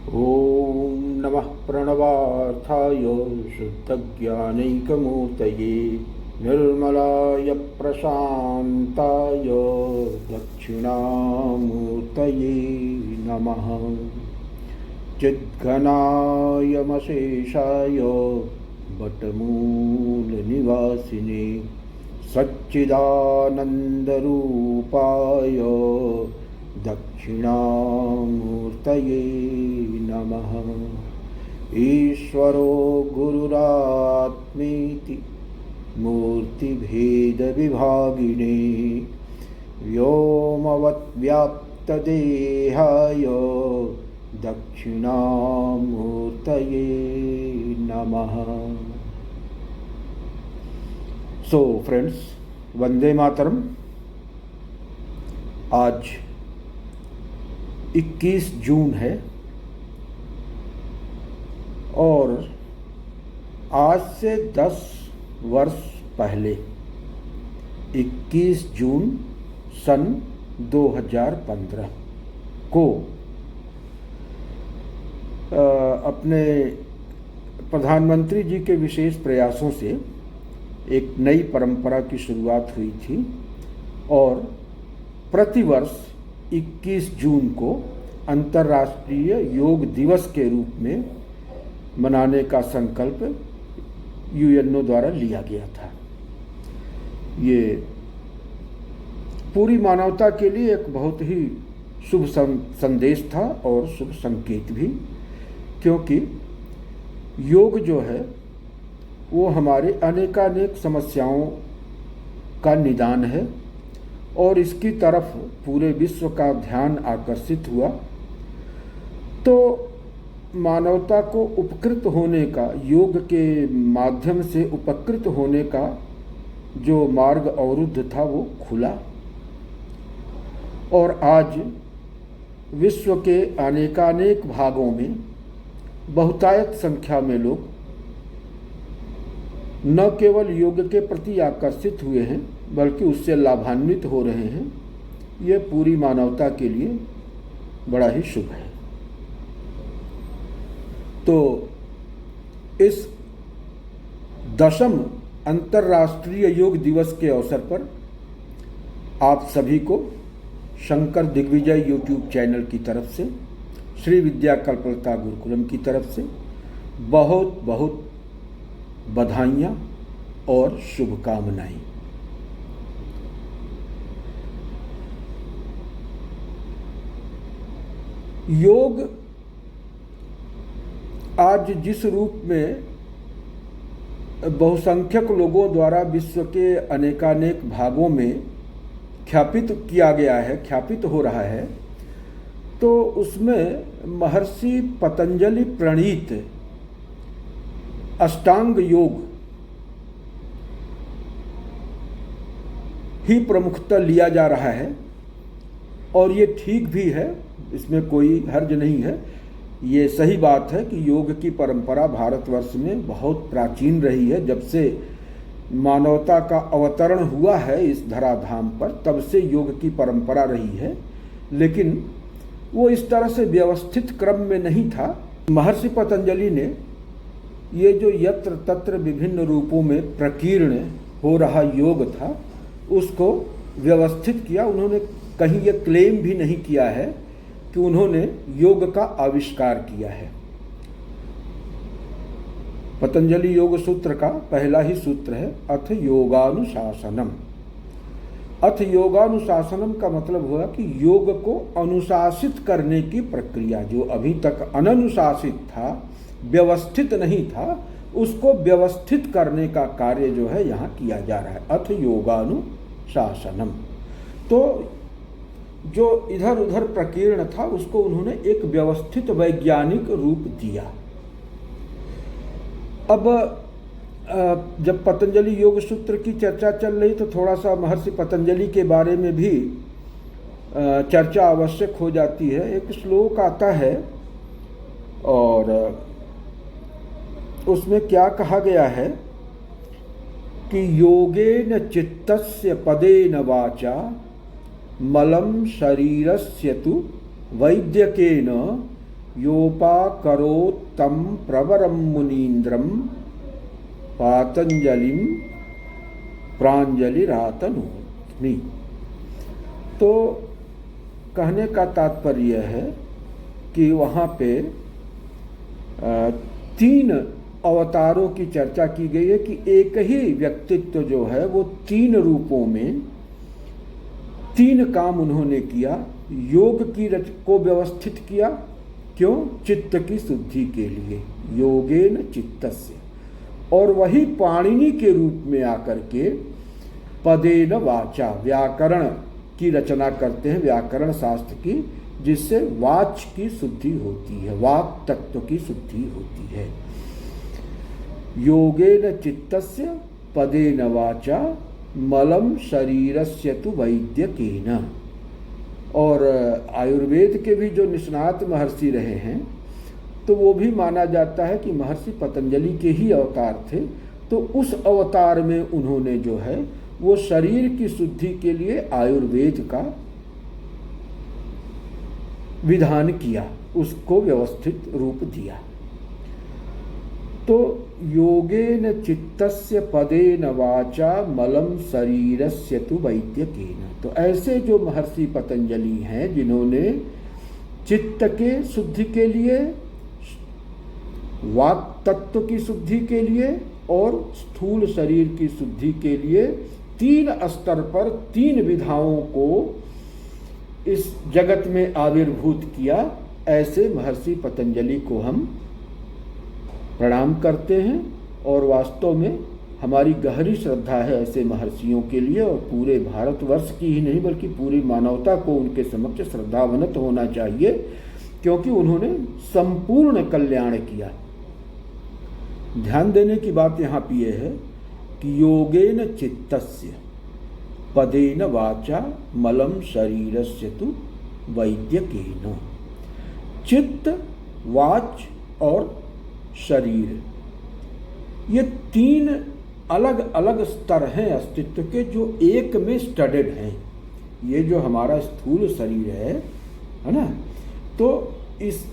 ॐ नमः प्रणवार्थाय शुद्धज्ञानैकमूर्तये निर्मलाय प्रशान्ताय दक्षिणामूर्तये नमः। चिद्घनायमशेषाय वटमूलनिवासिने सच्चिदानन्दरूपाय दक्षिणामूर्तये नमः। ईश्वरो गुरुरात्मेति मूर्तिभेदविभागिने व्योमवद्व्याप्तदेहाय दक्षिणामूर्तये नमः। So friends, Vande Mataram. आज 21 जून है और आज से 10 वर्ष पहले 21 जून सन 2015 को अपने प्रधानमंत्री जी के विशेष प्रयासों से एक नई परंपरा की शुरुआत हुई थी और प्रतिवर्ष 21 जून को अंतर्राष्ट्रीय योग दिवस के रूप में मनाने का संकल्प यूएनओ द्वारा लिया गया था। ये पूरी मानवता के लिए एक बहुत ही शुभ संदेश था और शुभ संकेत भी, क्योंकि योग जो है वो हमारे अनेकानेक समस्याओं का निदान है और इसकी तरफ पूरे विश्व का ध्यान आकर्षित हुआ तो मानवता को उपकृत होने का, योग के माध्यम से उपकृत होने का जो मार्ग अवरुद्ध था वो खुला और आज विश्व के अनेकानेक भागों में बहुतायत संख्या में लोग न केवल योग के प्रति आकर्षित हुए हैं बल्कि उससे लाभान्वित हो रहे हैं। यह पूरी मानवता के लिए बड़ा ही शुभ है। तो इस 10वें अंतर्राष्ट्रीय योग दिवस के अवसर पर आप सभी को शंकर दिग्विजय यूट्यूब चैनल की तरफ से, श्री विद्या कल्पलता गुरुकुलम की तरफ से बहुत बहुत बधाइयाँ और शुभकामनाएं। योग आज जिस रूप में बहुसंख्यक लोगों द्वारा विश्व के अनेकानेक भागों में ख्यापित किया गया है, ख्यापित हो रहा है, तो उसमें महर्षि पतंजलि प्रणीत अष्टांग योग ही प्रमुखता लिया जा रहा है और ये ठीक भी है, इसमें कोई हर्ज नहीं है। ये सही बात है कि योग की परंपरा भारतवर्ष में बहुत प्राचीन रही है। जब से मानवता का अवतरण हुआ है इस धराधाम पर, तब से योग की परंपरा रही है, लेकिन वो इस तरह से व्यवस्थित क्रम में नहीं था। महर्षि पतंजलि ने ये जो यत्र तत्र विभिन्न रूपों में प्रकीर्ण हो रहा योग था उसको व्यवस्थित किया। उन्होंने कहीं ये क्लेम भी नहीं किया है कि उन्होंने योग का आविष्कार किया है। पतंजलि योग सूत्र का पहला ही सूत्र है अथ योगानुशासनम। अथ योगानुशासनम का मतलब हुआ कि योग को अनुशासित करने की प्रक्रिया, जो अभी तक अननुशासित था, व्यवस्थित नहीं था, उसको व्यवस्थित करने का कार्य जो है यहाँ किया जा रहा है। अथ योगानुशासनम। तो जो इधर उधर प्रकीर्ण था उसको उन्होंने एक व्यवस्थित वैज्ञानिक रूप दिया। अब जब पतंजलि योग सूत्र की चर्चा चल रही तो थोड़ा सा महर्षि पतंजलि के बारे में भी चर्चा आवश्यक हो जाती है। एक श्लोक आता है और उसमें क्या कहा गया है कि योगेन चित्तस्य पदेन वाचा मलं शरीरस्य तु वैद्यकेन योपाकरोत्तम प्रवरम मुनीन्द्रम पातंजलिम प्रांजलिरातनोस्मि। तो कहने का तात्पर्य है कि वहाँ पे 3 अवतारों की चर्चा की गई है कि एक ही व्यक्तित्व जो है वो 3 रूपों में 3 काम उन्होंने किया। योग की को व्यवस्थित किया, क्यों? चित्त की शुद्धि के लिए, योगेन चित्तस्य। और वही पाणिनि के रूप में आकर के पदेन वाचा, व्याकरण की रचना करते हैं, व्याकरण शास्त्र की, जिससे वाच की शुद्धि होती है, वाक तत्व की शुद्धि होती है। योगेन चित्तस्य पदेन वाचा मलम शरीरस्य तु वैद्यकेन। और आयुर्वेद के भी जो निष्णात महर्षि रहे हैं, तो वो भी माना जाता है कि महर्षि पतंजलि के ही अवतार थे। तो उस अवतार में उन्होंने जो है वो शरीर की शुद्धि के लिए आयुर्वेद का विधान किया, उसको व्यवस्थित रूप दिया। तो योगेन चित्तस्य पदेन वाचा मलम शरीरस्य तु वैद्यकेन। तो ऐसे जो महर्षि पतंजलि हैं जिन्होंने चित्त के शुद्धि के लिए, वाक तत्व की शुद्धि के लिए और स्थूल शरीर की शुद्धि के लिए 3 स्तर पर 3 विधाओं को इस जगत में आविर्भूत किया, ऐसे महर्षि पतंजलि को हम प्रणाम करते हैं। और वास्तव में हमारी गहरी श्रद्धा है ऐसे महर्षियों के लिए, और पूरे भारतवर्ष की ही नहीं बल्कि पूरी मानवता को उनके समक्ष श्रद्धावनत होना चाहिए, क्योंकि उन्होंने संपूर्ण कल्याण किया। ध्यान देने की बात यहाँ पे ये है कि योगेन चित्तस्य पदेन वाचा मलम शरीरस्य तु वैद्यकेन। चित्त, वाच और शरीर, ये 3 अलग अलग स्तर हैं अस्तित्व के, जो एक में स्टडेड हैं। ये जो हमारा स्थूल शरीर है ना, तो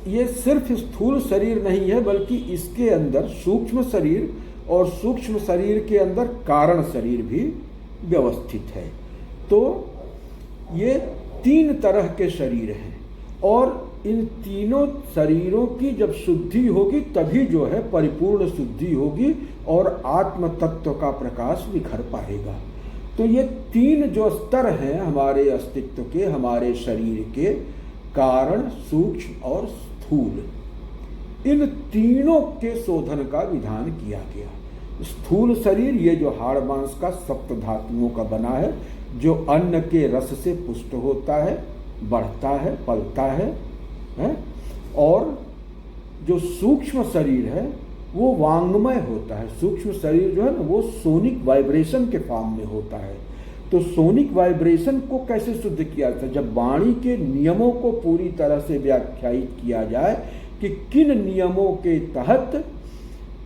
ये सिर्फ स्थूल शरीर नहीं है, बल्कि इसके अंदर सूक्ष्म शरीर और सूक्ष्म शरीर के अंदर कारण शरीर भी व्यवस्थित है। तो ये 3 तरह के शरीर हैं, और इन तीनों शरीरों की जब शुद्धि होगी तभी जो है परिपूर्ण शुद्धि होगी और आत्म तत्व का प्रकाश निखर पाएगा। तो ये 3 जो स्तर हैं हमारे अस्तित्व के, हमारे शरीर के, कारण, सूक्ष्म और स्थूल, इन तीनों के शोधन का विधान किया गया। स्थूल शरीर, ये जो हाड़ मांस का 7 धातुओं का बना है, जो अन्न के रस से पुष्ट होता है, बढ़ता है, पलता है? और जो सूक्ष्म शरीर है वो वांगमय होता है। सूक्ष्म शरीर जो है ना, वो सोनिक वाइब्रेशन के फॉर्म में होता है। तो सोनिक वाइब्रेशन को कैसे शुद्ध किया जाता है? जब वाणी के नियमों को पूरी तरह से व्याख्यायित किया जाए कि किन नियमों के तहत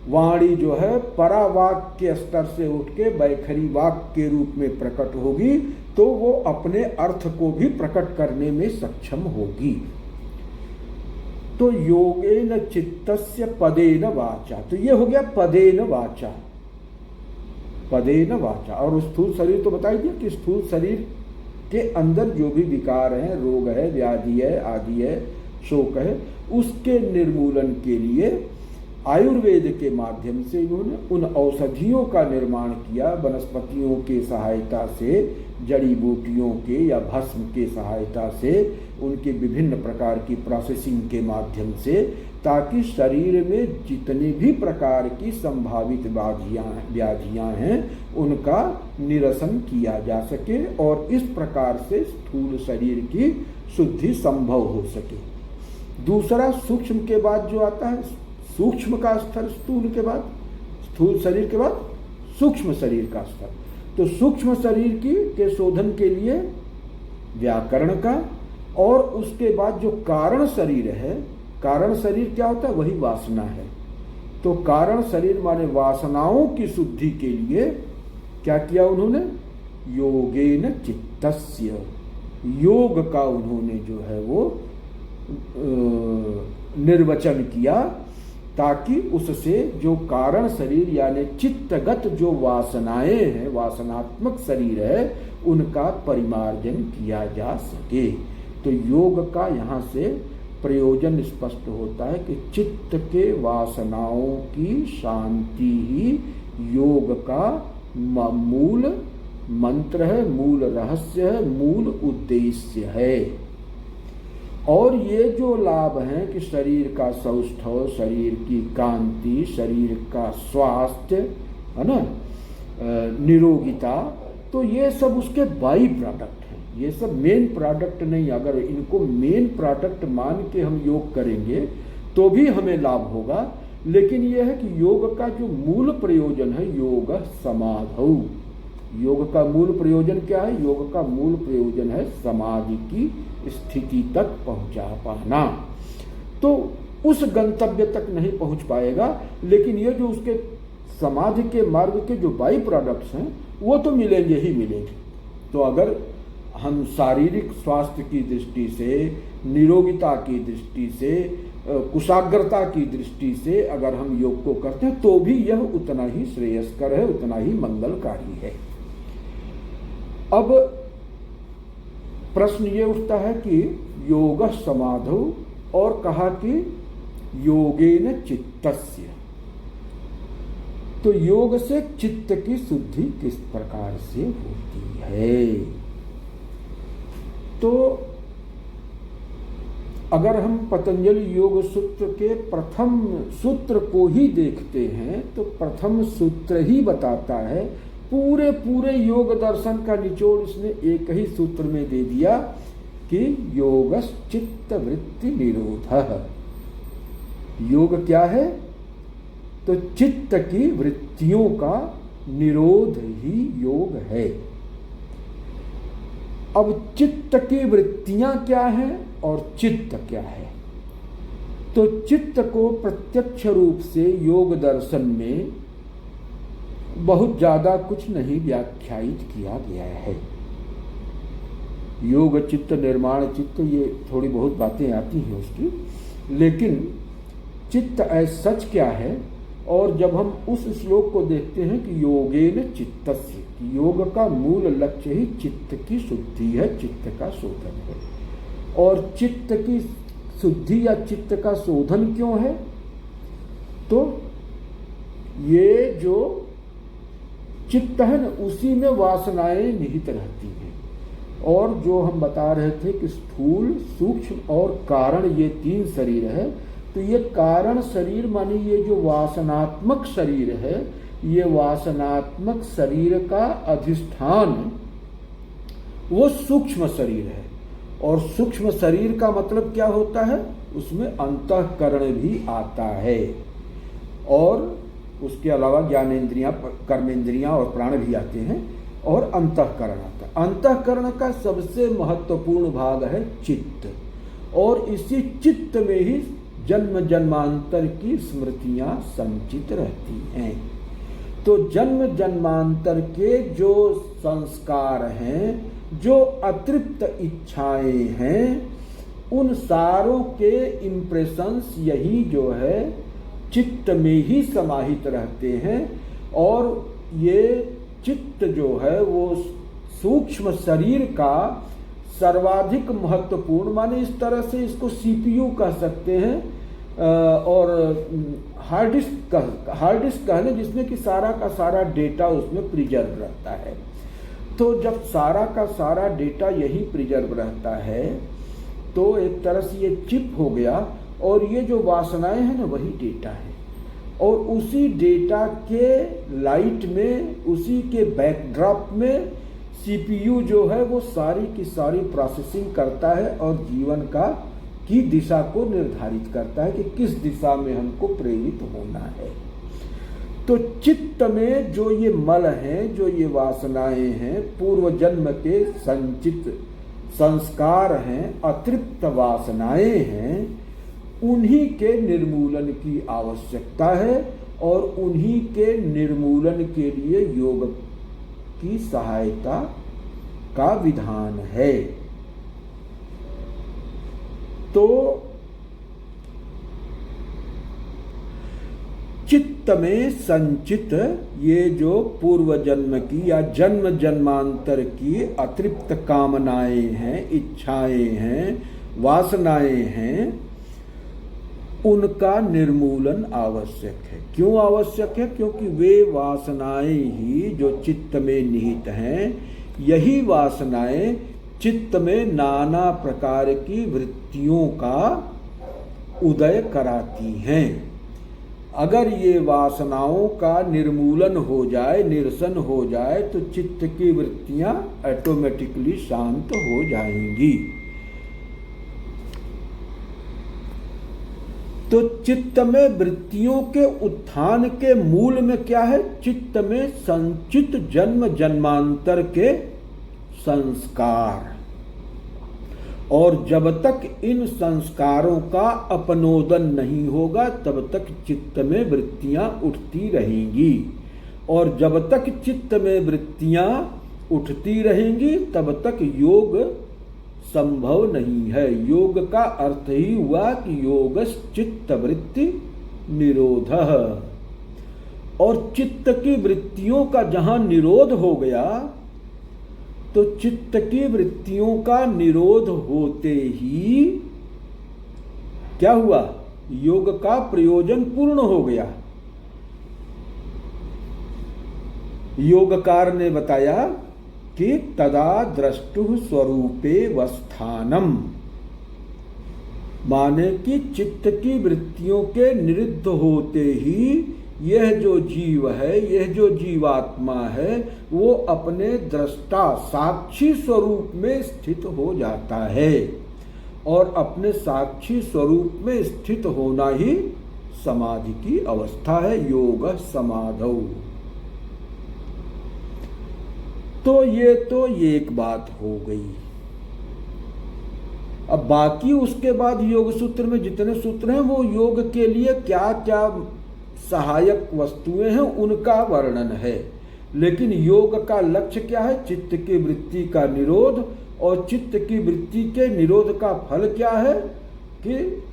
वाणी जो है परावाक के स्तर से उठ के बैखरी वाक के रूप में प्रकट होगी, तो वो अपने अर्थ को भी प्रकट करने में सक्षम होगी। तो योगेन चित्तस्य पदेन वाचा, तो ये हो गया पदेन वाचा, पदेन वाचा। और स्थूल शरीर तो बताई दिया कि स्थूल शरीर के अंदर जो भी विकार है, रोग है, व्याधि है, आदि है, शोक है, उसके निर्मूलन के लिए आयुर्वेद के माध्यम से इन्होंने उन औषधियों का निर्माण किया, वनस्पतियों के सहायता से, जड़ी बूटियों के या भस्म के सहायता से, उनके विभिन्न प्रकार की प्रोसेसिंग के माध्यम से, ताकि शरीर में जितनी भी प्रकार की संभावित व्याधियां हैं उनका निरसन किया जा सके और इस प्रकार से स्थूल शरीर की शुद्धि संभव हो सके। दूसरा, सूक्ष्म के बाद जो आता है, सूक्ष्म का स्तर, स्थूल के बाद, स्थूल शरीर के बाद सूक्ष्म शरीर का स्तर। तो सूक्ष्म शरीर के शोधन के लिए व्याकरण का, और उसके बाद जो कारण शरीर है, कारण शरीर क्या होता है? वही वासना है। तो कारण शरीर माने वासनाओं की शुद्धि के लिए क्या किया उन्होंने? योगेन चित्तस्य, योग का उन्होंने जो है वो निर्वचन किया, ताकि उससे जो कारण शरीर यानी चित्तगत जो वासनाएं हैं, वासनात्मक शरीर है, उनका परिमार्जन किया जा सके। तो योग का यहाँ से प्रयोजन स्पष्ट होता है कि चित्त के वासनाओं की शांति ही योग का मूल मंत्र है, मूल रहस्य है, मूल उद्देश्य है। और ये जो लाभ हैं कि शरीर का सौष्ठव, शरीर की कांति, शरीर का स्वास्थ्य, है ना, निरोगिता, तो ये सब उसके बाई प्रोडक्ट हैं, ये सब मेन प्रोडक्ट नहीं। अगर इनको मेन प्रोडक्ट मान के हम योग करेंगे तो भी हमें लाभ होगा, लेकिन यह है कि योग का जो मूल प्रयोजन है, योग समाधौ, योग का मूल प्रयोजन क्या है? योग का मूल प्रयोजन है समाधि की स्थिति तक पहुंचा पाना। तो उस गंतव्य तक नहीं पहुंच पाएगा, लेकिन ये जो उसके समाधि के मार्ग के जो बाई प्रोडक्ट्स हैं वो तो मिलेंगे ही मिलेंगे। तो अगर हम शारीरिक स्वास्थ्य की दृष्टि से, निरोगिता की दृष्टि से, कुशाग्रता की दृष्टि से अगर हम योग को करते हैं तो भी यह उतना ही श्रेयस्कर है, उतना ही मंगलकारी है। अब प्रश्न ये उठता है कि योग समाधौ, और कहा कि योगेन चित्तस्य, तो योग से चित्त की शुद्धि किस प्रकार से होती है? तो अगर हम पतंजलि योग सूत्र के प्रथम सूत्र को ही देखते हैं तो प्रथम सूत्र ही बताता है, पूरे पूरे योग दर्शन का निचोड़ इसने एक ही सूत्र में दे दिया कि योगश्चित्त वृत्ति निरोधः। योग क्या है? तो चित्त की वृत्तियों का निरोध ही योग है। अब चित्त की वृत्तियां क्या हैं और चित्त क्या है? तो चित्त को प्रत्यक्ष रूप से योग दर्शन में बहुत ज्यादा कुछ नहीं व्याख्यायित किया गया है। योग चित्त, निर्माण चित्त, ये थोड़ी बहुत बातें आती हैं उसकी, लेकिन चित्त ऐसा सच क्या है? और जब हम उस श्लोक को देखते हैं कि योगेन चित्तस्य, योग का मूल लक्ष्य ही चित्त की शुद्धि है, चित्त का शोधन है। और चित्त की शुद्धि या चित्त का शोधन क्यों है? तो ये जो चित्त है ना, उसी में वासनाएं निहित रहती हैं। और जो हम बता रहे थे कि स्थूल, सूक्ष्म और कारण, ये तीन शरीर है। तो ये कारण शरीर माने ये जो वासनात्मक शरीर है, ये वासनात्मक शरीर का अधिष्ठान वो सूक्ष्म शरीर है। और सूक्ष्म शरीर का मतलब क्या होता है? उसमें अंतःकरण भी आता है, और उसके अलावा ज्ञानेंद्रियां, कर्मेंद्रियां और प्राण भी आते हैं, और अंतःकरण आता है। अंतःकरण का सबसे महत्वपूर्ण भाग है चित्त, और इसी चित्त में ही जन्म जन्मांतर की स्मृतियां संचित रहती हैं। तो जन्म जन्मांतर के जो संस्कार हैं, जो अतृप्त इच्छाएं हैं, उन सारों के इम्प्रेशंस यही जो है चित्त में ही समाहित रहते हैं। और ये चित्त जो है वो सूक्ष्म शरीर का सर्वाधिक महत्वपूर्ण, माने इस तरह से इसको सीपीयू कह सकते हैं, और हार्ड डिस्क कहने, जिसमें कि सारा का सारा डेटा उसमें प्रिजर्व रहता है। तो जब सारा का सारा डेटा यही प्रिजर्व रहता है तो एक तरह से ये चिप हो गया, और ये जो वासनाएं हैं ना वही डेटा है। और उसी डेटा के लाइट में, उसी के बैकड्रॉप में सीपीयू जो है वो सारी की सारी प्रोसेसिंग करता है और जीवन की दिशा को निर्धारित करता है कि किस दिशा में हमको प्रेरित होना है। तो चित्त में जो ये मल हैं, जो ये वासनाएं हैं, पूर्व जन्म के संचित संस्कार हैं, अतृप्त वासनाएं हैं, उन्हीं के निर्मूलन की आवश्यकता है। और उन्हीं के निर्मूलन के लिए योग की सहायता का विधान है। तो चित्त में संचित ये जो पूर्व जन्म की या जन्म जन्मांतर की अतृप्त कामनाएं हैं, इच्छाएं हैं, वासनाएं हैं, उनका निर्मूलन आवश्यक है। क्यों आवश्यक है? क्योंकि वे वासनाएं ही जो चित्त में निहित हैं, यही वासनाएं चित्त में नाना प्रकार की वृत्तियों का उदय कराती हैं। अगर ये वासनाओं का निर्मूलन हो जाए, निरसन हो जाए, तो चित्त की वृत्तियां ऑटोमेटिकली शांत हो जाएंगी। तो चित्त में वृत्तियों के उत्थान के मूल में क्या है? चित्त में संचित जन्म जन्मांतर के संस्कार। और जब तक इन संस्कारों का अपनोदन नहीं होगा, तब तक चित्त में वृत्तियां उठती रहेंगी। और जब तक चित्त में वृत्तियां उठती रहेंगी, तब तक योग संभव नहीं है। योग का अर्थ ही हुआ कि योगस् चित्त वृत्ति निरोधः। और चित्त की वृत्तियों का जहां निरोध हो गया, तो चित्त की वृत्तियों का निरोध होते ही क्या हुआ? योग का प्रयोजन पूर्ण हो गया। योगकार ने बताया कि तदा द्रष्टुः स्वरूपे वस्थानम, माने कि चित्त की वृत्तियों के निरुद्ध होते ही यह जो जीव है, यह जो जीवात्मा है, वो अपने दृष्टा साक्षी स्वरूप में स्थित हो जाता है। और अपने साक्षी स्वरूप में स्थित होना ही समाधि की अवस्था है, योग समाधौ। तो ये एक बात हो गई। अब बाकी उसके बाद योग सूत्र में जितने सूत्र हैं, वो योग के लिए क्या क्या सहायक वस्तुएं हैं उनका वर्णन है। लेकिन योग का लक्ष्य क्या है? चित्त की वृत्ति का निरोध। और चित्त की वृत्ति के निरोध का फल क्या है? कि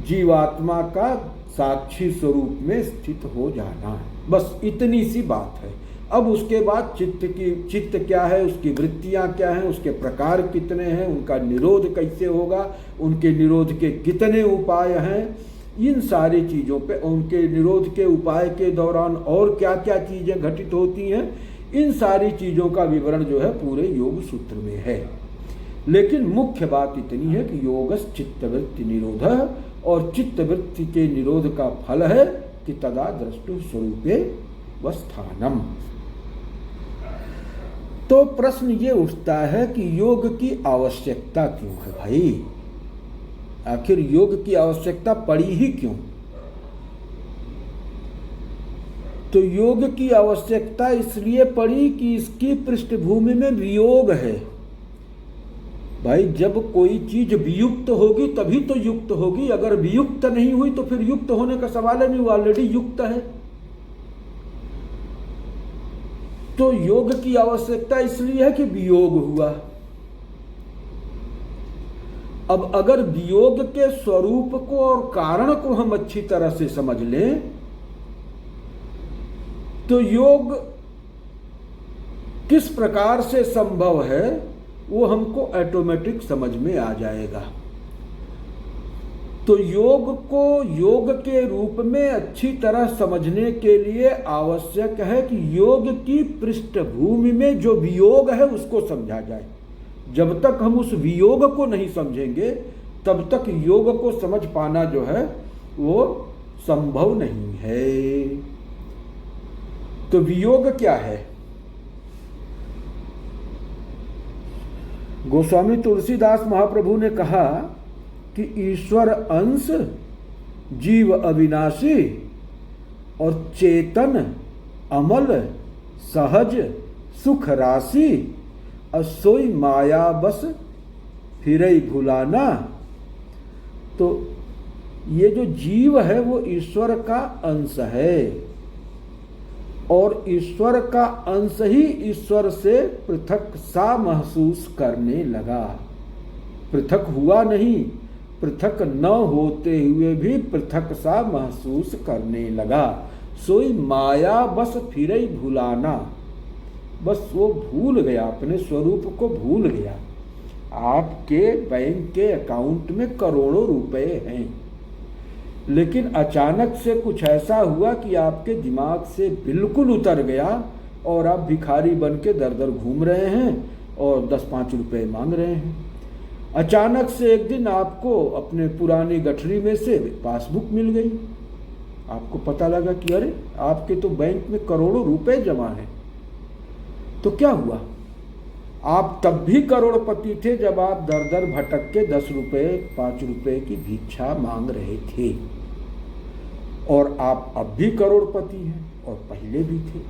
जीवात्मा का साक्षी स्वरूप में स्थित हो जाना है। बस इतनी सी बात है। अब उसके बाद चित्त क्या है, उसकी वृत्तियां क्या हैं, उसके प्रकार कितने हैं, उनका निरोध कैसे होगा, उनके निरोध के कितने उपाय हैं, इन सारी चीज़ों पे, उनके निरोध के उपाय के दौरान और क्या क्या चीज़ें घटित होती हैं, इन सारी चीज़ों का विवरण जो है पूरे योग सूत्र में है। लेकिन मुख्य बात इतनी है कि योगस् चित्तवृत्ति निरोधः, और चित्तवृत्ति के निरोध का फल है कि तदा द्रष्टुः स्वरूपे वस्थानम। तो प्रश्न ये उठता है कि योग की आवश्यकता क्यों है भाई? आखिर योग की आवश्यकता पड़ी ही क्यों? तो योग की आवश्यकता इसलिए पड़ी कि इसकी पृष्ठभूमि में वियोग है। भाई जब कोई चीज वियुक्त होगी तभी तो युक्त होगी। अगर वियुक्त नहीं हुई तो फिर युक्त होने का सवाल ही नहीं, ऑलरेडी युक्त है। तो योग की आवश्यकता इसलिए है कि वियोग हुआ। अब अगर वियोग के स्वरूप को और कारण को हम अच्छी तरह से समझ लें तो योग किस प्रकार से संभव है वो हमको ऑटोमेटिक समझ में आ जाएगा। तो योग को योग के रूप में अच्छी तरह समझने के लिए आवश्यक है कि योग की पृष्ठभूमि में जो वियोग है उसको समझा जाए। जब तक हम उस वियोग को नहीं समझेंगे तब तक योग को समझ पाना जो है वो संभव नहीं है। तो वियोग क्या है? गोस्वामी तुलसीदास महाप्रभु ने कहा कि ईश्वर अंश, जीव अविनाशी और चेतन अमल सहज सुख राशि, असोई माया बस फिरई भुलाना। तो ये जो जीव है वो ईश्वर का अंश है और ईश्वर का अंश ही ईश्वर से पृथक सा महसूस करने लगा। पृथक हुआ नहीं, पृथक न होते हुए भी पृथक सा महसूस करने लगा। सोई माया बस फिरई भुलाना, बस वो भूल गया, अपने स्वरूप को भूल गया। आपके बैंक के अकाउंट में करोड़ों रुपए हैं, लेकिन अचानक से कुछ ऐसा हुआ कि आपके दिमाग से बिल्कुल उतर गया और आप भिखारी बन के दर दर घूम रहे हैं और 10-5 रुपए मांग रहे हैं। अचानक से एक दिन आपको अपने पुरानी गठरी में से पासबुक मिल गई। आपको पता लगा कि अरे आपके तो बैंक में करोड़ों रुपए जमा हैं। तो क्या हुआ? आप तब भी करोड़पति थे जब आप दर दर भटक के 10 रुपए 5 रुपए की भिक्षा मांग रहे थे, और आप अब भी करोड़पति हैं और पहले भी थे,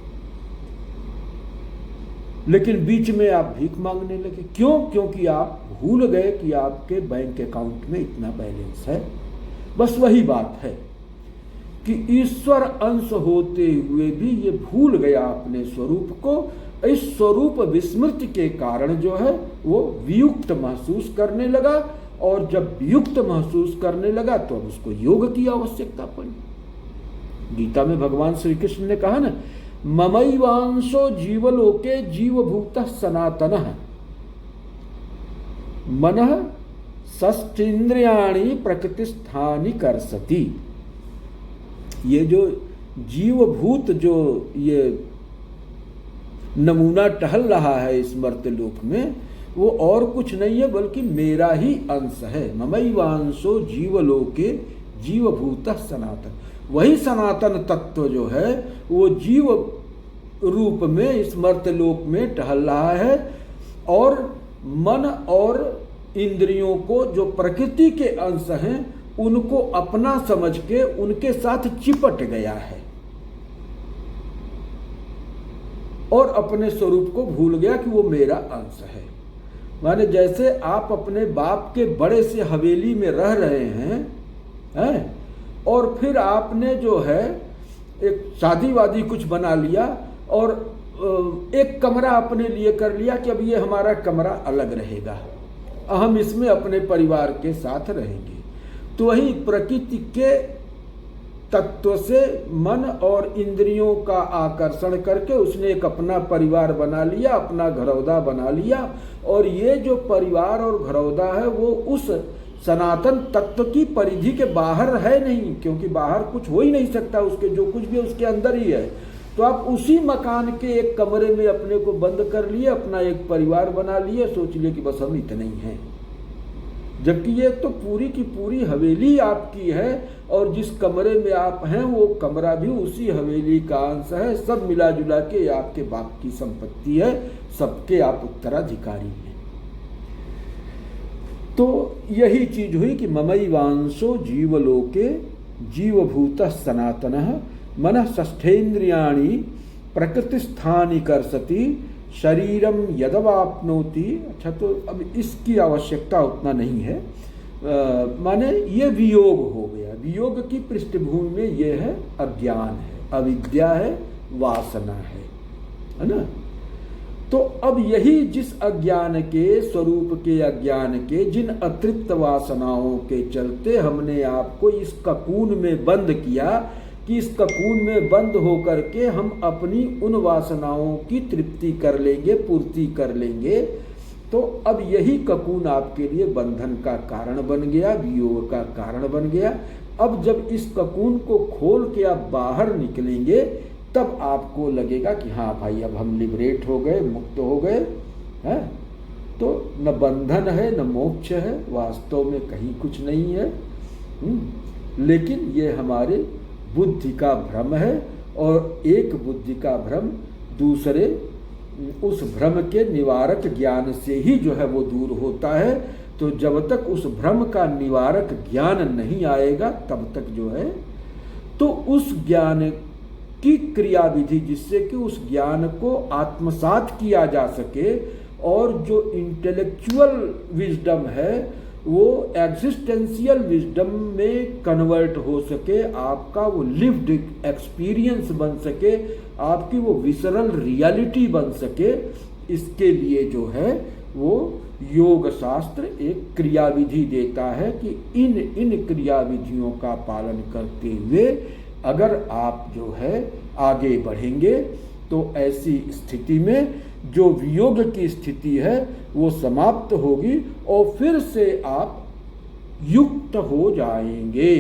लेकिन बीच में आप भीख मांगने लगे। क्यों? क्योंकि आप भूल गए कि आपके बैंक अकाउंट में इतना बैलेंस है। बस वही बात है कि ईश्वर अंश होते हुए भी ये भूल गया अपने स्वरूप को। इस स्वरूप विस्मृति के कारण जो है वो वियुक्त महसूस करने लगा, और जब वियुक्त महसूस करने लगा तो अब उसको योग की आवश्यकता पड़ी। गीता में भगवान श्री कृष्ण ने कहा ना, ममैवांशो जीवलोके जीवभूतः सनातनः मनः षष्ठेन्द्रियाणि प्रकृतिस्थानि कर्षति। ये जो जीवभूत जो ये नमूना टहल रहा है इस मर्त्यलोक में, वो और कुछ नहीं है बल्कि मेरा ही अंश है। ममैवांशो जीवलोके जीवभूतः सनातन। वही सनातन तत्व जो है वो जीव रूप में इस मर्त्यलोक में टहल रहा है, और मन और इंद्रियों को जो प्रकृति के अंश हैं उनको अपना समझ के उनके साथ चिपट गया है और अपने स्वरूप को भूल गया कि वो मेरा अंश है। माने जैसे आप अपने बाप के बड़े से हवेली में रह रहे हैं, और फिर आपने जो है एक शादी वादी कुछ बना लिया और एक कमरा अपने लिए कर लिया कि अब ये हमारा कमरा अलग रहेगा, हम इसमें अपने परिवार के साथ रहेंगे। तो वही प्रकृति के तत्व से मन और इंद्रियों का आकर्षण करके उसने एक अपना परिवार बना लिया, अपना घरौदा बना लिया, और ये जो परिवार और घरौदा है वो उस सनातन तत्व की परिधि के बाहर है नहीं, क्योंकि बाहर कुछ हो ही नहीं सकता, उसके जो कुछ भी उसके अंदर ही है। तो आप उसी मकान के एक कमरे में अपने को बंद कर लिए, अपना एक परिवार बना लिए, सोच लिए कि बस हम इतने ही हैं, जबकि ये तो पूरी की पूरी हवेली आपकी है, और जिस कमरे में आप हैं वो कमरा भी उसी हवेली का अंश है। सब मिला जुला के आपके बाप की संपत्ति है, सबके आप उत्तराधिकारी हैं। तो यही चीज हुई कि ममैवांशो जीवलोके जीवभूतः सनातनः मनः षष्ठेन्द्रियाणि प्रकृतिस्थानि कर्षति शरीरम यदवाप्नोति। अच्छा, तो अब इसकी आवश्यकता उतना नहीं है, माने ये वियोग हो गया। वियोग की पृष्ठभूमि में ये है अज्ञान है, अविद्या है, वासना है ना। तो अब यही जिस अज्ञान के स्वरूप के अज्ञान के जिन अतृप्त वासनाओं के चलते हमने आपको इस ककून में बंद किया कि इस ककून में बंद होकर के हम अपनी उन वासनाओं की तृप्ति कर लेंगे, पूर्ति कर लेंगे, तो अब यही ककून आपके लिए बंधन का कारण बन गया, वियोग का कारण बन गया। अब जब इस ककून को खोल के आप बाहर निकलेंगे तब आपको लगेगा कि हाँ भाई अब हम लिबरेट हो गए, मुक्त हो गए हैं। तो न बंधन है न मोक्ष है, वास्तव में कहीं कुछ नहीं है। लेकिन ये हमारे बुद्धि का भ्रम है, और एक बुद्धि का भ्रम दूसरे उस भ्रम के निवारक ज्ञान से ही जो है वो दूर होता है। तो जब तक उस भ्रम का निवारक ज्ञान नहीं आएगा तब तक जो है तो उस ज्ञान की क्रिया विधि जिससे कि उस ज्ञान को आत्मसात किया जा सके, और जो इंटेलेक्चुअल विजडम है वो एग्जिस्टेंशियल विजडम में कन्वर्ट हो सके, आपका वो लिव्ड एक्सपीरियंस बन सके, आपकी वो विसरल रियलिटी बन सके, इसके लिए जो है वो योग शास्त्र एक क्रियाविधि देता है कि इन इन क्रियाविधियों का पालन करते हुए अगर आप जो है आगे बढ़ेंगे तो ऐसी स्थिति में जो वियोग की स्थिति है वो समाप्त होगी और फिर से आप युक्त हो जाएंगे।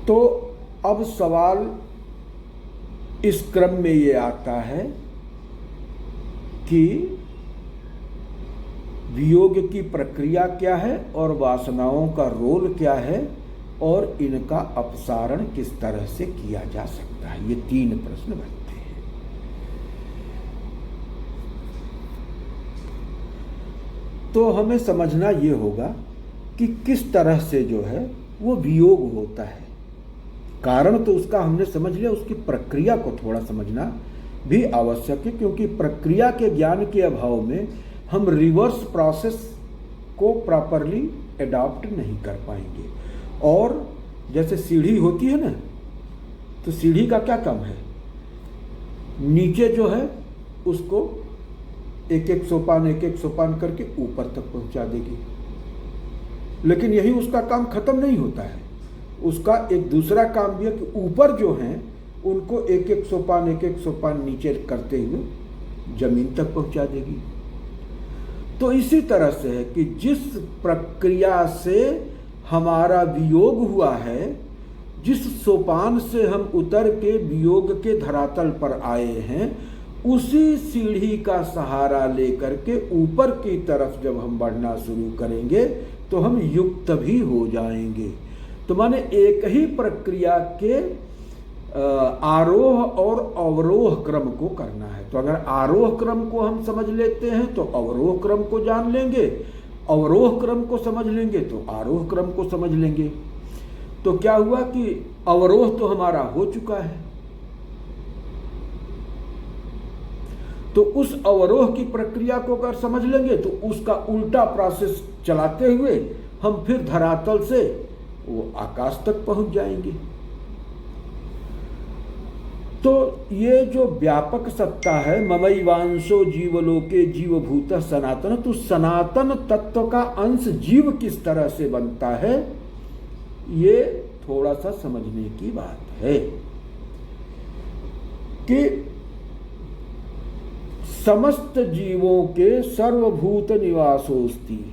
तो अब सवाल इस क्रम में ये आता है कि वियोग की प्रक्रिया क्या है और वासनाओं का रोल क्या है और इनका अपसारण किस तरह से किया जा सकता है। ये 3 प्रश्न बनते हैं। तो हमें समझना ये होगा कि किस तरह से जो है वो वियोग होता है। कारण तो उसका हमने समझ लिया, उसकी प्रक्रिया को थोड़ा समझना भी आवश्यक है, क्योंकि प्रक्रिया के ज्ञान के अभाव में हम रिवर्स प्रोसेस को प्रॉपरली अडॉप्ट नहीं कर पाएंगे। और जैसे सीढ़ी होती है ना, तो सीढ़ी का क्या काम है, नीचे जो है उसको एक एक सोपान करके ऊपर तक पहुंचा देगी। लेकिन यही उसका काम खत्म नहीं होता है, उसका एक दूसरा काम भी है कि ऊपर जो हैं उनको एक एक सोपान नीचे करते हुए जमीन तक पहुंचा देगी। तो इसी तरह से है कि जिस प्रक्रिया से हमारा वियोग हुआ है, जिस सोपान से हम उतर के वियोग के धरातल पर आए हैं, उसी सीढ़ी का सहारा लेकर के ऊपर की तरफ जब हम बढ़ना शुरू करेंगे तो हम युक्त भी हो जाएंगे। तो माने एक ही प्रक्रिया के आरोह और अवरोह क्रम को करना है। तो अगर आरोह क्रम को हम समझ लेते हैं तो अवरोह क्रम को जान लेंगे, अवरोह क्रम को समझ लेंगे तो आरोह क्रम को समझ लेंगे। तो क्या हुआ कि अवरोह तो हमारा हो चुका है, तो उस अवरोह की प्रक्रिया को अगर समझ लेंगे तो उसका उल्टा प्रोसेस चलाते हुए हम फिर धरातल से वो आकाश तक पहुंच जाएंगे। तो ये जो व्यापक सत्ता है, ममैवांशो जीवलोके जीवभूत सनातन, तो सनातन तत्व का अंश जीव किस तरह से बनता है, ये थोड़ा सा समझने की बात है कि समस्त जीवों के सर्वभूत निवासोस्ति,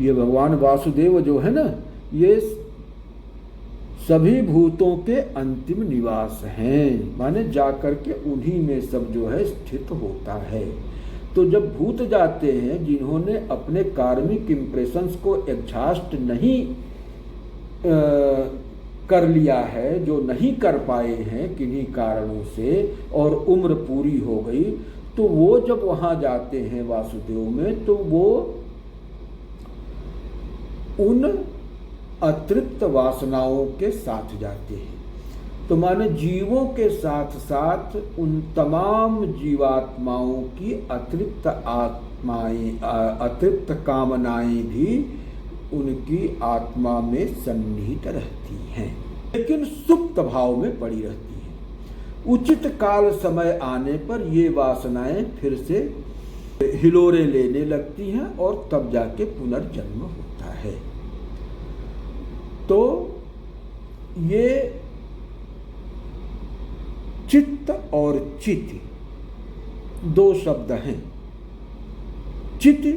ये भगवान वासुदेव जो है ना, ये सभी भूतों के अंतिम निवास हैं, माने जाकर के उन्हीं में सब जो है स्थित होता है। तो जब भूत जाते हैं जिन्होंने अपने कार्मिक इंप्रेशंस को एग्जॉस्ट नहीं कर लिया है, जो नहीं कर पाए हैं किन्हीं कारणों से और उम्र पूरी हो गई, तो वो जब वहां जाते हैं वासुदेव में, तो वो उन अतृप्त वासनाओं के साथ जाते हैं। तो माने जीवों के साथ साथ उन तमाम जीवात्माओं की अतृप्त आत्माएं, अतृप्त कामनाएं भी उनकी आत्मा में सन्निहित रहती हैं, लेकिन सुप्त भाव में पड़ी रहती हैं। उचित काल समय आने पर ये वासनाएं फिर से हिलोरे लेने लगती हैं और तब जाके पुनर्जन्म होता है। तो ये चित्त और चिति 2 शब्द हैं। चिति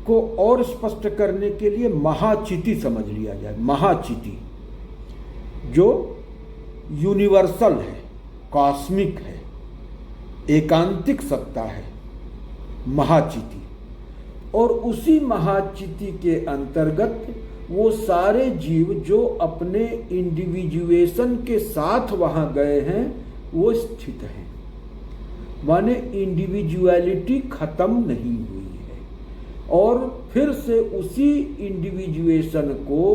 को और स्पष्ट करने के लिए महाचिति समझ लिया जाए। महाचिति जो यूनिवर्सल है, कॉस्मिक है, एकांतिक सत्ता है, महाचिति। और उसी महाचिति के अंतर्गत वो सारे जीव जो अपने इंडिविजुएशन के साथ वहां गए हैं वो स्थित हैं, माने इंडिविजुअलिटी खत्म नहीं हुई है और फिर से उसी इंडिविजुएशन को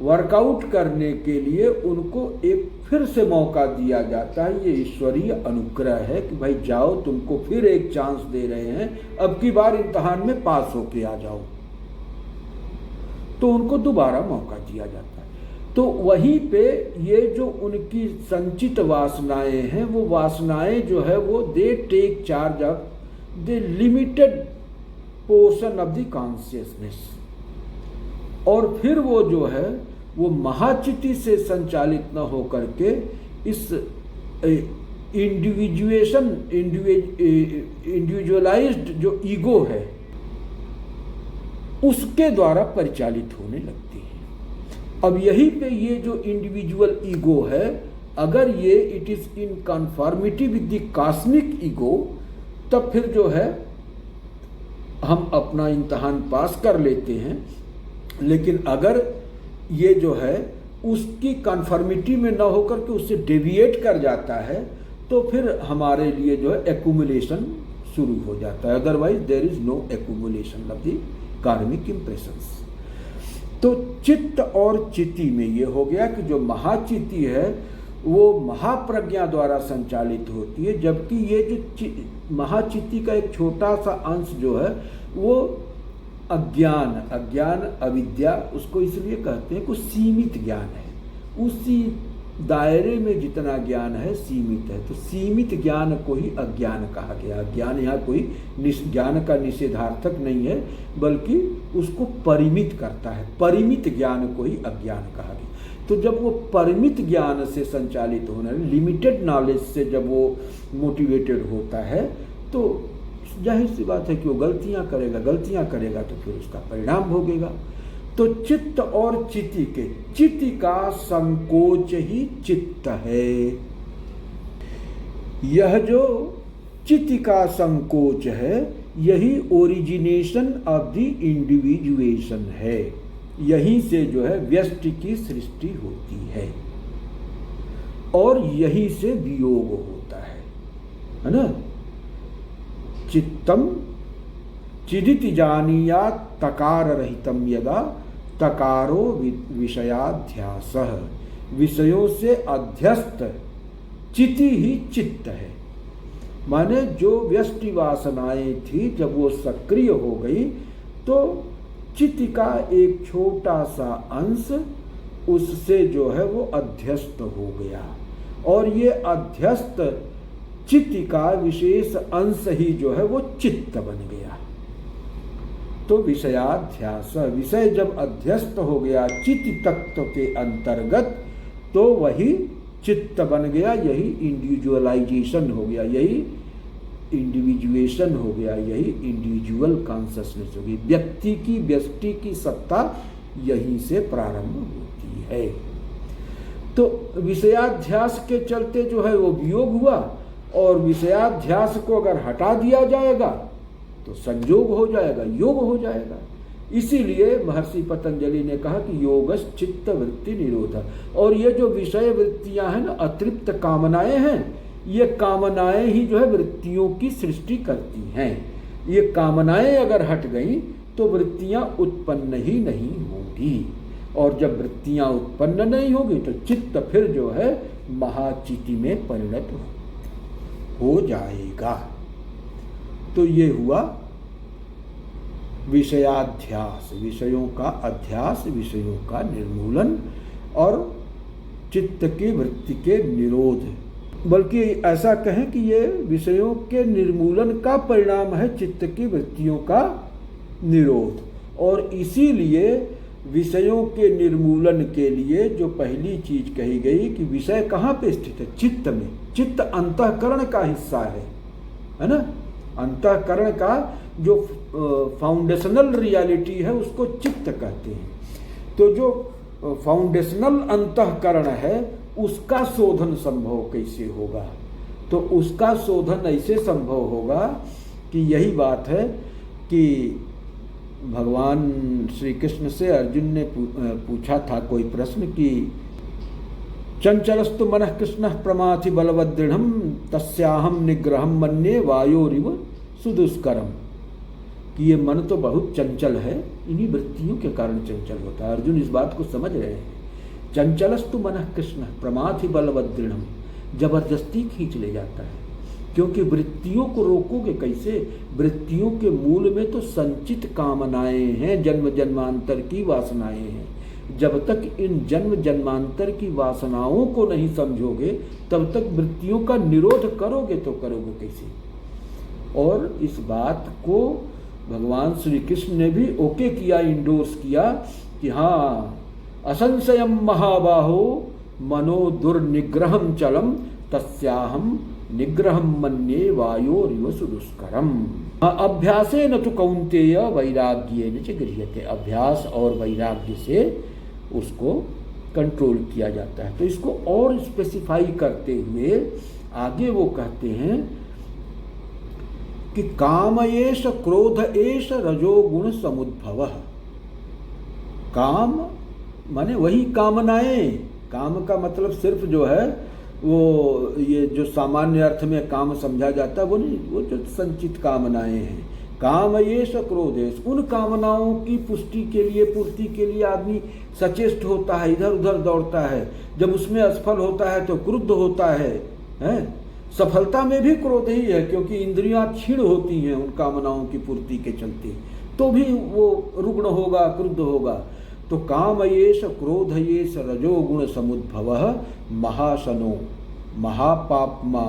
वर्कआउट करने के लिए उनको एक फिर से मौका दिया जाता है। ये ईश्वरीय अनुग्रह है कि भाई जाओ, तुमको फिर एक चांस दे रहे हैं, अब की बार इम्तिहान में पास होके आ जाओ, तो उनको दोबारा मौका दिया जाता है। तो वहीं पे ये जो उनकी संचित वासनाएं हैं, वो वासनाएं जो है वो they take charge of the limited portion of the consciousness, और फिर वो जो है वो महाचिति से संचालित न होकर के इस इंडिविजुअलाइज्ड जो ईगो है उसके द्वारा परिचालित होने लगती है। अब यहीं पे ये जो इंडिविजुअल ईगो है, अगर ये it is in conformity with the cosmic ego, तब फिर जो है हम अपना इम्तहान पास कर लेते हैं। लेकिन अगर ये जो है उसकी कन्फर्मिटी में न होकर के उससे डेविएट कर जाता है, तो फिर हमारे लिए जो है एक्यूमुलेशन शुरू हो जाता है। Otherwise there is no accumulation of the karmic impressions. तो चित्त और चिति में ये हो गया कि जो महाचिति है वो महाप्रज्ञा द्वारा संचालित होती है, जबकि ये जो महाचिति का एक छोटा सा अंश जो है वो अज्ञान अविद्या, उसको इसलिए कहते हैं कि सीमित ज्ञान है। उसी दायरे में जितना ज्ञान है सीमित है, तो सीमित ज्ञान को ही अज्ञान कहा गया। अज्ञान यहाँ कोई ज्ञान का निषेधार्थक नहीं है, बल्कि उसको परिमित करता है। परिमित ज्ञान को ही अज्ञान कहा गया। तो जब वो परिमित ज्ञान से संचालित होना, लिमिटेड नॉलेज से जब वो मोटिवेटेड होता है, तो जाहिर सी बात है कि वो गलतियां करेगा तो फिर उसका परिणाम भोगेगा। तो चित्त और चिति का संकोच ही चित्त है। यह जो चिति का संकोच है, यही ओरिजिनेशन ऑफ द इंडिविजुएशन है। यहीं से जो है व्यष्टि की सृष्टि होती है और यहीं से वियोग होता है ना। चित्तम चिदिति जानीयात् तकार रहितम यदा तकारो विषयाध्यासः। विषयों से अध्यस्त चिति ही चित्त है। माने जो व्यष्टि वासनाएं थी जब वो सक्रिय हो गई, तो चित्त का एक छोटा सा अंश उससे जो है वो अध्यस्त हो गया, और ये अध्यस्त चित्त का विशेष अंश ही जो है वो चित्त बन गया। तो विषयाध्यास, विषय जब अध्यस्त हो गया चित्त तत्व के अंतर्गत, तो वही चित्त बन गया। यही इंडिविजुअलाइजेशन हो गया, यही इंडिविजुएशन हो गया, यही इंडिविजुअल कॉन्शसनेस होगी। व्यष्टि की सत्ता यहीं से प्रारंभ होती है। तो विषयाध्यास के चलते जो है वो वियोग हुआ, और विषयाध्यास को अगर हटा दिया जाएगा तो संयोग हो जाएगा, योग हो जाएगा। इसीलिए महर्षि पतंजलि ने कहा कि योगस् चित्त वृत्ति निरोध। और ये जो विषय वृत्तियां हैं ना, अतृप्त कामनाएं हैं, ये कामनाएं ही जो है वृत्तियों की सृष्टि करती हैं। ये कामनाएं अगर हट गई तो वृत्तियां उत्पन्न ही नहीं होंगी, और जब वृत्तियां उत्पन्न नहीं होगी तो चित्त फिर जो है महाचिति में परिणत हो जाएगा। तो ये हुआ विषयाध्यास, विषयों का अध्यास, विषयों का निर्मूलन और चित्त की वृत्ति के निरोध। बल्कि ऐसा कहें कि ये विषयों के निर्मूलन का परिणाम है चित्त की वृत्तियों का निरोध। और इसीलिए विषयों के निर्मूलन के लिए जो पहली चीज कही गई कि विषय कहाँ पे स्थित है, चित्त में। चित्त अंतःकरण का हिस्सा है ना। अंतःकरण का जो फाउंडेशनल रियलिटी है उसको चित्त कहते हैं। तो जो फाउंडेशनल अंतःकरण है उसका शोधन संभव कैसे होगा? तो उसका शोधन ऐसे संभव होगा कि यही बात है कि भगवान श्री कृष्ण से अर्जुन ने पूछा था कोई प्रश्न कि चंचलस्तु मनः कृष्ण प्रमाथि बलवदृढ़ तस्याहम निग्रहम मन्ये वायोरिव सुदुष्करम। कि ये मन तो बहुत चंचल है, इन्हीं वृत्तियों के कारण चंचल होता है। अर्जुन इस बात को समझ रहे हैं। चंचलस्तु मनः कृष्ण प्रमाथि बलवदृढ़, जबरदस्ती खींच ले जाता है, क्योंकि वृत्तियों को रोकोगे कैसे? वृत्तियों के मूल में तो संचित कामनाएं हैं, जन्म जन्मांतर की वासनाएं हैं। जब तक इन जन्म जन्मांतर की वासनाओं को नहीं समझोगे, तब तक वृत्तियों का निरोध करोगे तो करोगे कैसे? और इस बात को भगवान श्री कृष्ण ने भी ओके किया, इंडोर्स किया कि हाँ, असंशयम महाबाहो मनो दुर्निग्रहम चलम तस्याहम निग्रहम मन्ये वायोरिव सुदुष्करम। अभ्यासेन तु कौन्तेय वैराग्येन च गृह्यते। अभ्यास और वैराग्य से उसको कंट्रोल किया जाता है। तो इसको और स्पेसिफाई करते हुए आगे वो कहते हैं कि काम एष क्रोध एष रजोगुण समुद्भव। काम माने वही कामनाएं। काम का मतलब सिर्फ जो है वो ये जो सामान्य अर्थ में काम समझा जाता है वो नहीं, वो जो संचित कामनाएं हैं। काम एष क्रोध एष, उन कामनाओं की पुष्टि के लिए, पूर्ति के लिए आदमी सचेष्ट होता है, इधर उधर दौड़ता है। जब उसमें असफल होता है तो क्रुद्ध होता है? सफलता में भी क्रोध ही है, क्योंकि इंद्रियां क्षीण होती हैं उन कामनाओं की पूर्ति के चलते, तो भी वो रुग्ण होगा, क्रुद्ध होगा। तो काम एष क्रोध एष रजोगुण समुद्भवः महाशनो महापाप्मा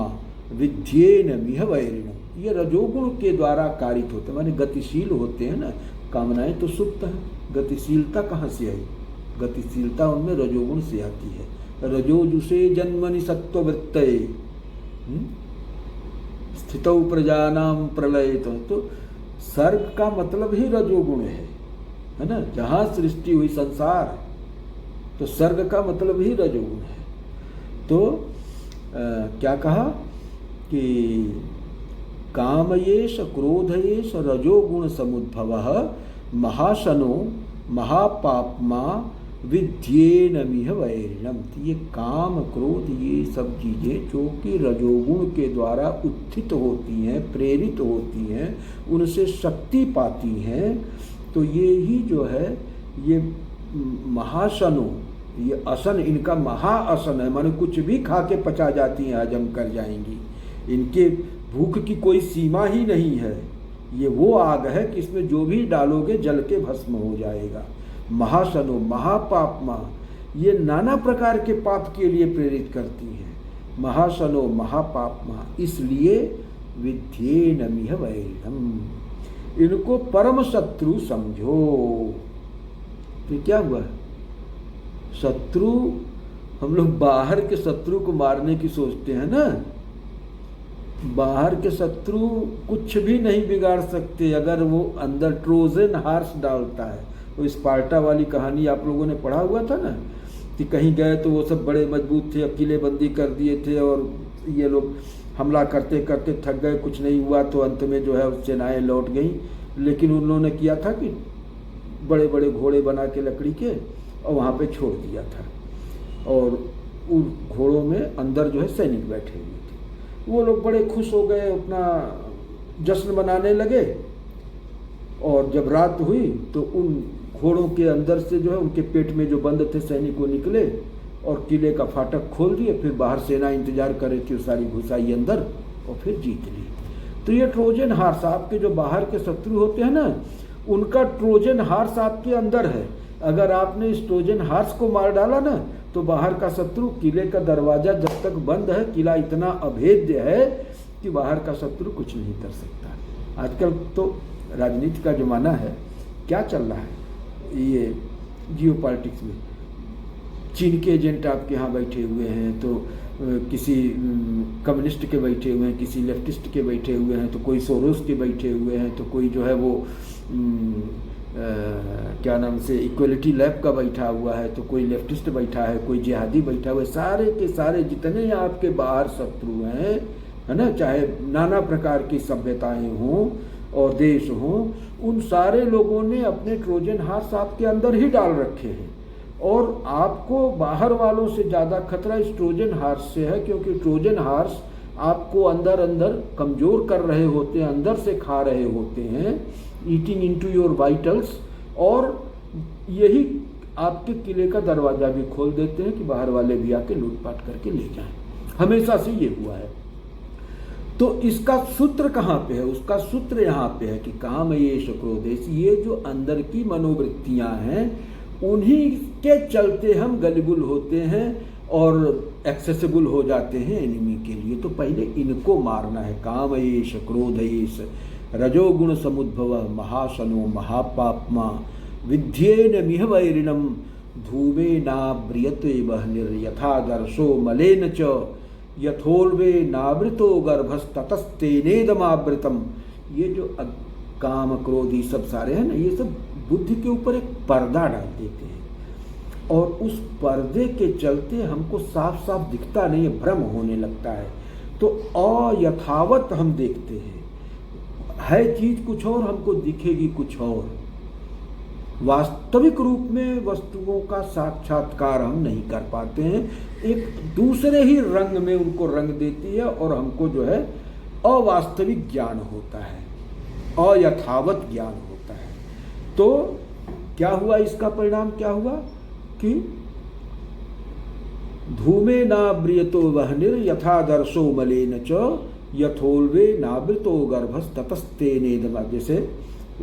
विद्येन मिह वैरिणो। ये रजोगुण के द्वारा कारित होते हैं, माने गतिशील होते हैं ना। कामनाएं तो सुप्त हैं, गतिशीलता कहाँ से आई? गतिशीलता उनमें रजोगुण से आती है। रजोजुषे जन्मनि सत्ववृत्तये स्थितौ प्रजानाम प्रलयित। तो सर्ग का मतलब ही रजोगुण है ना। जहाँ सृष्टि हुई संसार, तो सर्ग का मतलब ही रजोगुण है। तो क्या कहा कि कामयेश क्रोधयेश रजोगुण समुद्भवः महाशनो महापाप्मा विद्येन मिह वैरिणम। ये काम क्रोध ये सब चीज़ें जो कि रजोगुण के द्वारा उत्थित होती हैं, प्रेरित होती हैं, उनसे शक्ति पाती हैं, तो ये ही जो है ये महाशनो, ये असन इनका महाअसन है, माने कुछ भी खा के पचा जाती हैं, हजम कर जाएंगी। इनके भूख की कोई सीमा ही नहीं है। ये वो आग है कि इसमें जो भी डालोगे जल के भस्म हो जाएगा। महाशनो महापाप्मा, ये नाना प्रकार के पाप के लिए प्रेरित करती हैं। महाशनो महापाप्मा, इसलिए विद्येन मिह वैरिणम, इनको परम शत्रु समझो। तो क्या हुआ? शत्रु, हम लोग बाहर के शत्रु को मारने की सोचते हैं ना। बाहर के शत्रु कुछ भी नहीं बिगाड़ सकते अगर वो अंदर ट्रोजन हार्स डालता है। तो स्पार्टा वाली कहानी आप लोगों ने पढ़ा हुआ था ना, कि कहीं गए तो वो सब बड़े मजबूत थे, अब किलेबंदी कर दिए थे, और ये लोग हमला करते करते थक गए, कुछ नहीं हुआ, तो अंत में जो है सेनाएं लौट गई। लेकिन उन्होंने किया था कि बड़े बड़े घोड़े बना के लकड़ी के और वहाँ पे छोड़ दिया था, और उन घोड़ों में अंदर जो है सैनिक बैठे हुए थे। वो लोग बड़े खुश हो गए, अपना जश्न मनाने लगे। और जब रात हुई तो उन घोड़ों के अंदर से जो है उनके पेट में जो बंद थे सैनिक वो निकले और किले का फाटक खोल दिए। फिर बाहर सेना इंतजार कर रही थी, वो सारी घुसाई अंदर और फिर जीत ली। तो ये ट्रोजन हार्स, आपके जो बाहर के शत्रु होते हैं ना, उनका ट्रोजन हार्स आपके अंदर है। अगर आपने इस ट्रोजन हार्स को मार डाला ना, तो बाहर का शत्रु, किले का दरवाजा जब तक बंद है, किला इतना अभेद्य है कि बाहर का शत्रु कुछ नहीं कर सकता। आजकल तो राजनीति का जमाना है, क्या चल रहा है ये जियो पॉलिटिक्स में, चीन के एजेंट आपके यहाँ बैठे हुए हैं, तो किसी कम्युनिस्ट के बैठे हुए हैं, किसी लेफ्टिस्ट के बैठे हुए हैं, तो कोई सोरोस के बैठे हुए हैं, तो कोई जो है वो क्या नाम से इक्वलिटी लैब का बैठा हुआ है, तो कोई लेफ्टिस्ट बैठा है, कोई जिहादी बैठा हुआ है। सारे के सारे जितने आपके बाहर शत्रु हैं, है ना, चाहे नाना प्रकार की सभ्यताएं हों और देश हों, उन सारे लोगों ने अपने ट्रोजन हार्स आपके अंदर ही डाल रखे हैं। और आपको बाहर वालों से ज़्यादा खतरा इस ट्रोजन हार्स से है, क्योंकि ट्रोजन हार्स आपको अंदर अंदर कमज़ोर कर रहे होते हैं, अंदर से खा रहे होते हैं, ईटिंग इनटू योर वाइटल्स, और यही आपके किले का दरवाज़ा भी खोल देते हैं कि बाहर वाले भी आके लूटपाट करके ले जाएं। हमेशा से ये हुआ है। तो इसका सूत्र कहाँ पे है? उसका सूत्र यहाँ पे है कि काम एष क्रोधेश, ये जो अंदर की मनोवृत्तियाँ हैं उन्हीं के चलते हम गलिबुल होते हैं, और एक्सेसिबल हो जाते हैं एनिमी के लिए। तो पहले इनको मारना है। काम एष क्रोध एष रजोगुण समुद्भव महाशनो महापाप्मा विद्येन मिह वैरिणम धूमे नाव्रियते बह्निर्यथादर्शो मलेन च यथोल्वे नावृतो गर्भस्ततस्तेनेदमावृतम। ये जो काम क्रोधी सब सारे हैं ना, ये सब बुद्धि के ऊपर एक पर्दा डाल देते हैं और उस पर्दे के चलते हमको साफ साफ दिखता नहीं है, भ्रम होने लगता है। तो अयथावत हम देखते हैं, है चीज कुछ और, हमको दिखेगी कुछ और। वास्तविक रूप में वस्तुओं का साक्षात्कार हम नहीं कर पाते हैं, एक दूसरे ही रंग में उनको रंग देती है और हमको जो है अवास्तविक ज्ञान होता है, अयथावत ज्ञान होता है। तो क्या हुआ, इसका परिणाम क्या हुआ कि धूमे नाव्रियतो वह्निर यथादर्शो मलेन च यथोल्वे नावृतो गर्भस्ततस्तेनेदमा। जैसे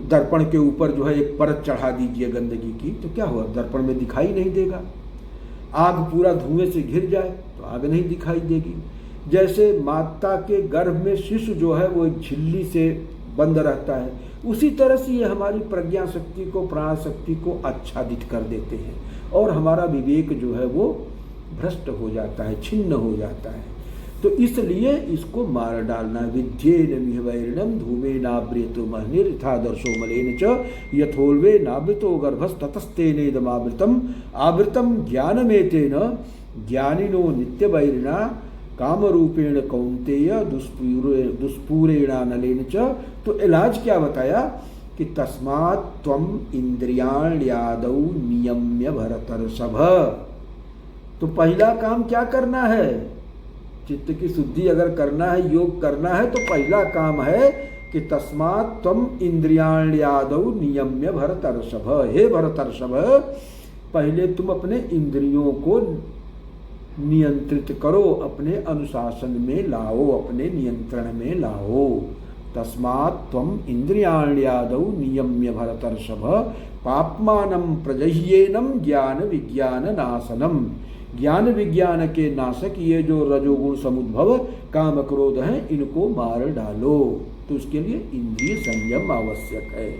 दर्पण के ऊपर जो है एक परत चढ़ा दीजिए गंदगी की, तो क्या हुआ, दर्पण में दिखाई नहीं देगा। आग पूरा धुएं से घिर जाए तो आग नहीं दिखाई देगी। जैसे माता के गर्भ में शिशु जो है वो एक झिल्ली से बंद रहता है, उसी तरह से ये हमारी प्रज्ञा शक्ति को, प्राण शक्ति को आच्छादित कर देते हैं और हमारा विवेक जो है वो भ्रष्ट हो जाता है, छिन्न हो जाता है। तो इसलिए इसको मार डालना। विद्येन मिह वैरिणम धूमे नाव्रियतो महनिर यथादर्शो मलेन च यथोल्वे नावृतो गर्भस्ततस्तेनेदमावृतम आवृतम ज्ञानमेतेन ज्ञानिनो नित्यवैरिणा कामरूपेण कौन्तेय दुष्पूरेणानलेन च। तो इलाज क्या बताया कि तस्मात् त्वम इंद्रियाण्यादौ नियम्य भरतर्षभ। तो पहला काम क्या करना है, चित्त की शुद्धि अगर करना है, योग करना है, तो पहला काम है कि तस्मात् त्वम इंद्रियाण्यादौ नियम्य भरतर्षभ। हे भरतर्षभ, पहले तुम अपने इंद्रियों को नियंत्रित करो, अपने अनुशासन में लाओ, अपने नियंत्रण में लाओ। तस्मात् त्वम इंद्रियाण्यादौ नियम्य भरतर्षभ पाप्मानं प्रजह्येनं ज्ञान विज्ञान नाशनम। ज्ञान विज्ञान के नाशक ये जो रजोगुण समुद्भव काम क्रोध हैं, इनको मार डालो। तो उसके लिए इंद्रिय संयम आवश्यक है।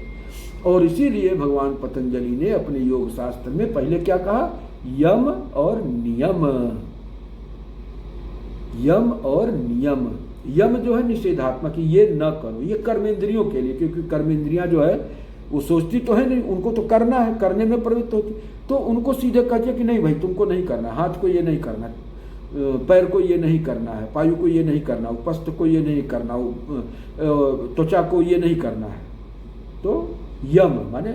और इसीलिए भगवान पतंजलि ने अपने योग शास्त्र में पहले क्या कहा, यम और नियम। यम और नियम, यम जो है निषेधात्मक, ये न करो, ये कर्मेंद्रियों के लिए, क्योंकि कर्मेंद्रियां जो है वो सोचती तो है नहीं, उनको तो करना है, करने में प्रवृत्त होती, तो उनको सीधे कहते कि नहीं भाई तुमको नहीं करना, हाथ को ये नहीं करना, पैर को ये नहीं करना है, पायु को ये नहीं करना, उपस्थ को ये नहीं करना, त्वचा को ये नहीं करना है। तो यम माने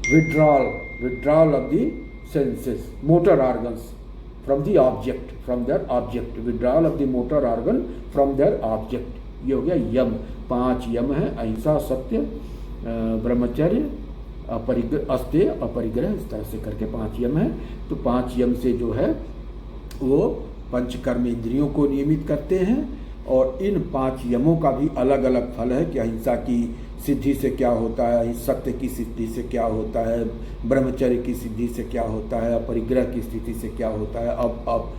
withdrawal of the senses, motor organs from the object, from their object, withdrawal of the motor organ from their object, ये हो गया यम। 5 यम है, अहिंसा, सत्य, ब्रह्मचर्य, अस्तेय, अपरिग्रह, इस तरह से करके 5 यम है। तो 5 यम से जो है वो पंच कर्म इंद्रियों को नियमित करते हैं। और इन 5 यमों का भी अलग अलग फल है कि अहिंसा की सिद्धि से क्या होता है, सत्य की सिद्धि से क्या होता है, ब्रह्मचर्य की सिद्धि से क्या होता है, अपरिग्रह की स्थिति से क्या होता है, अब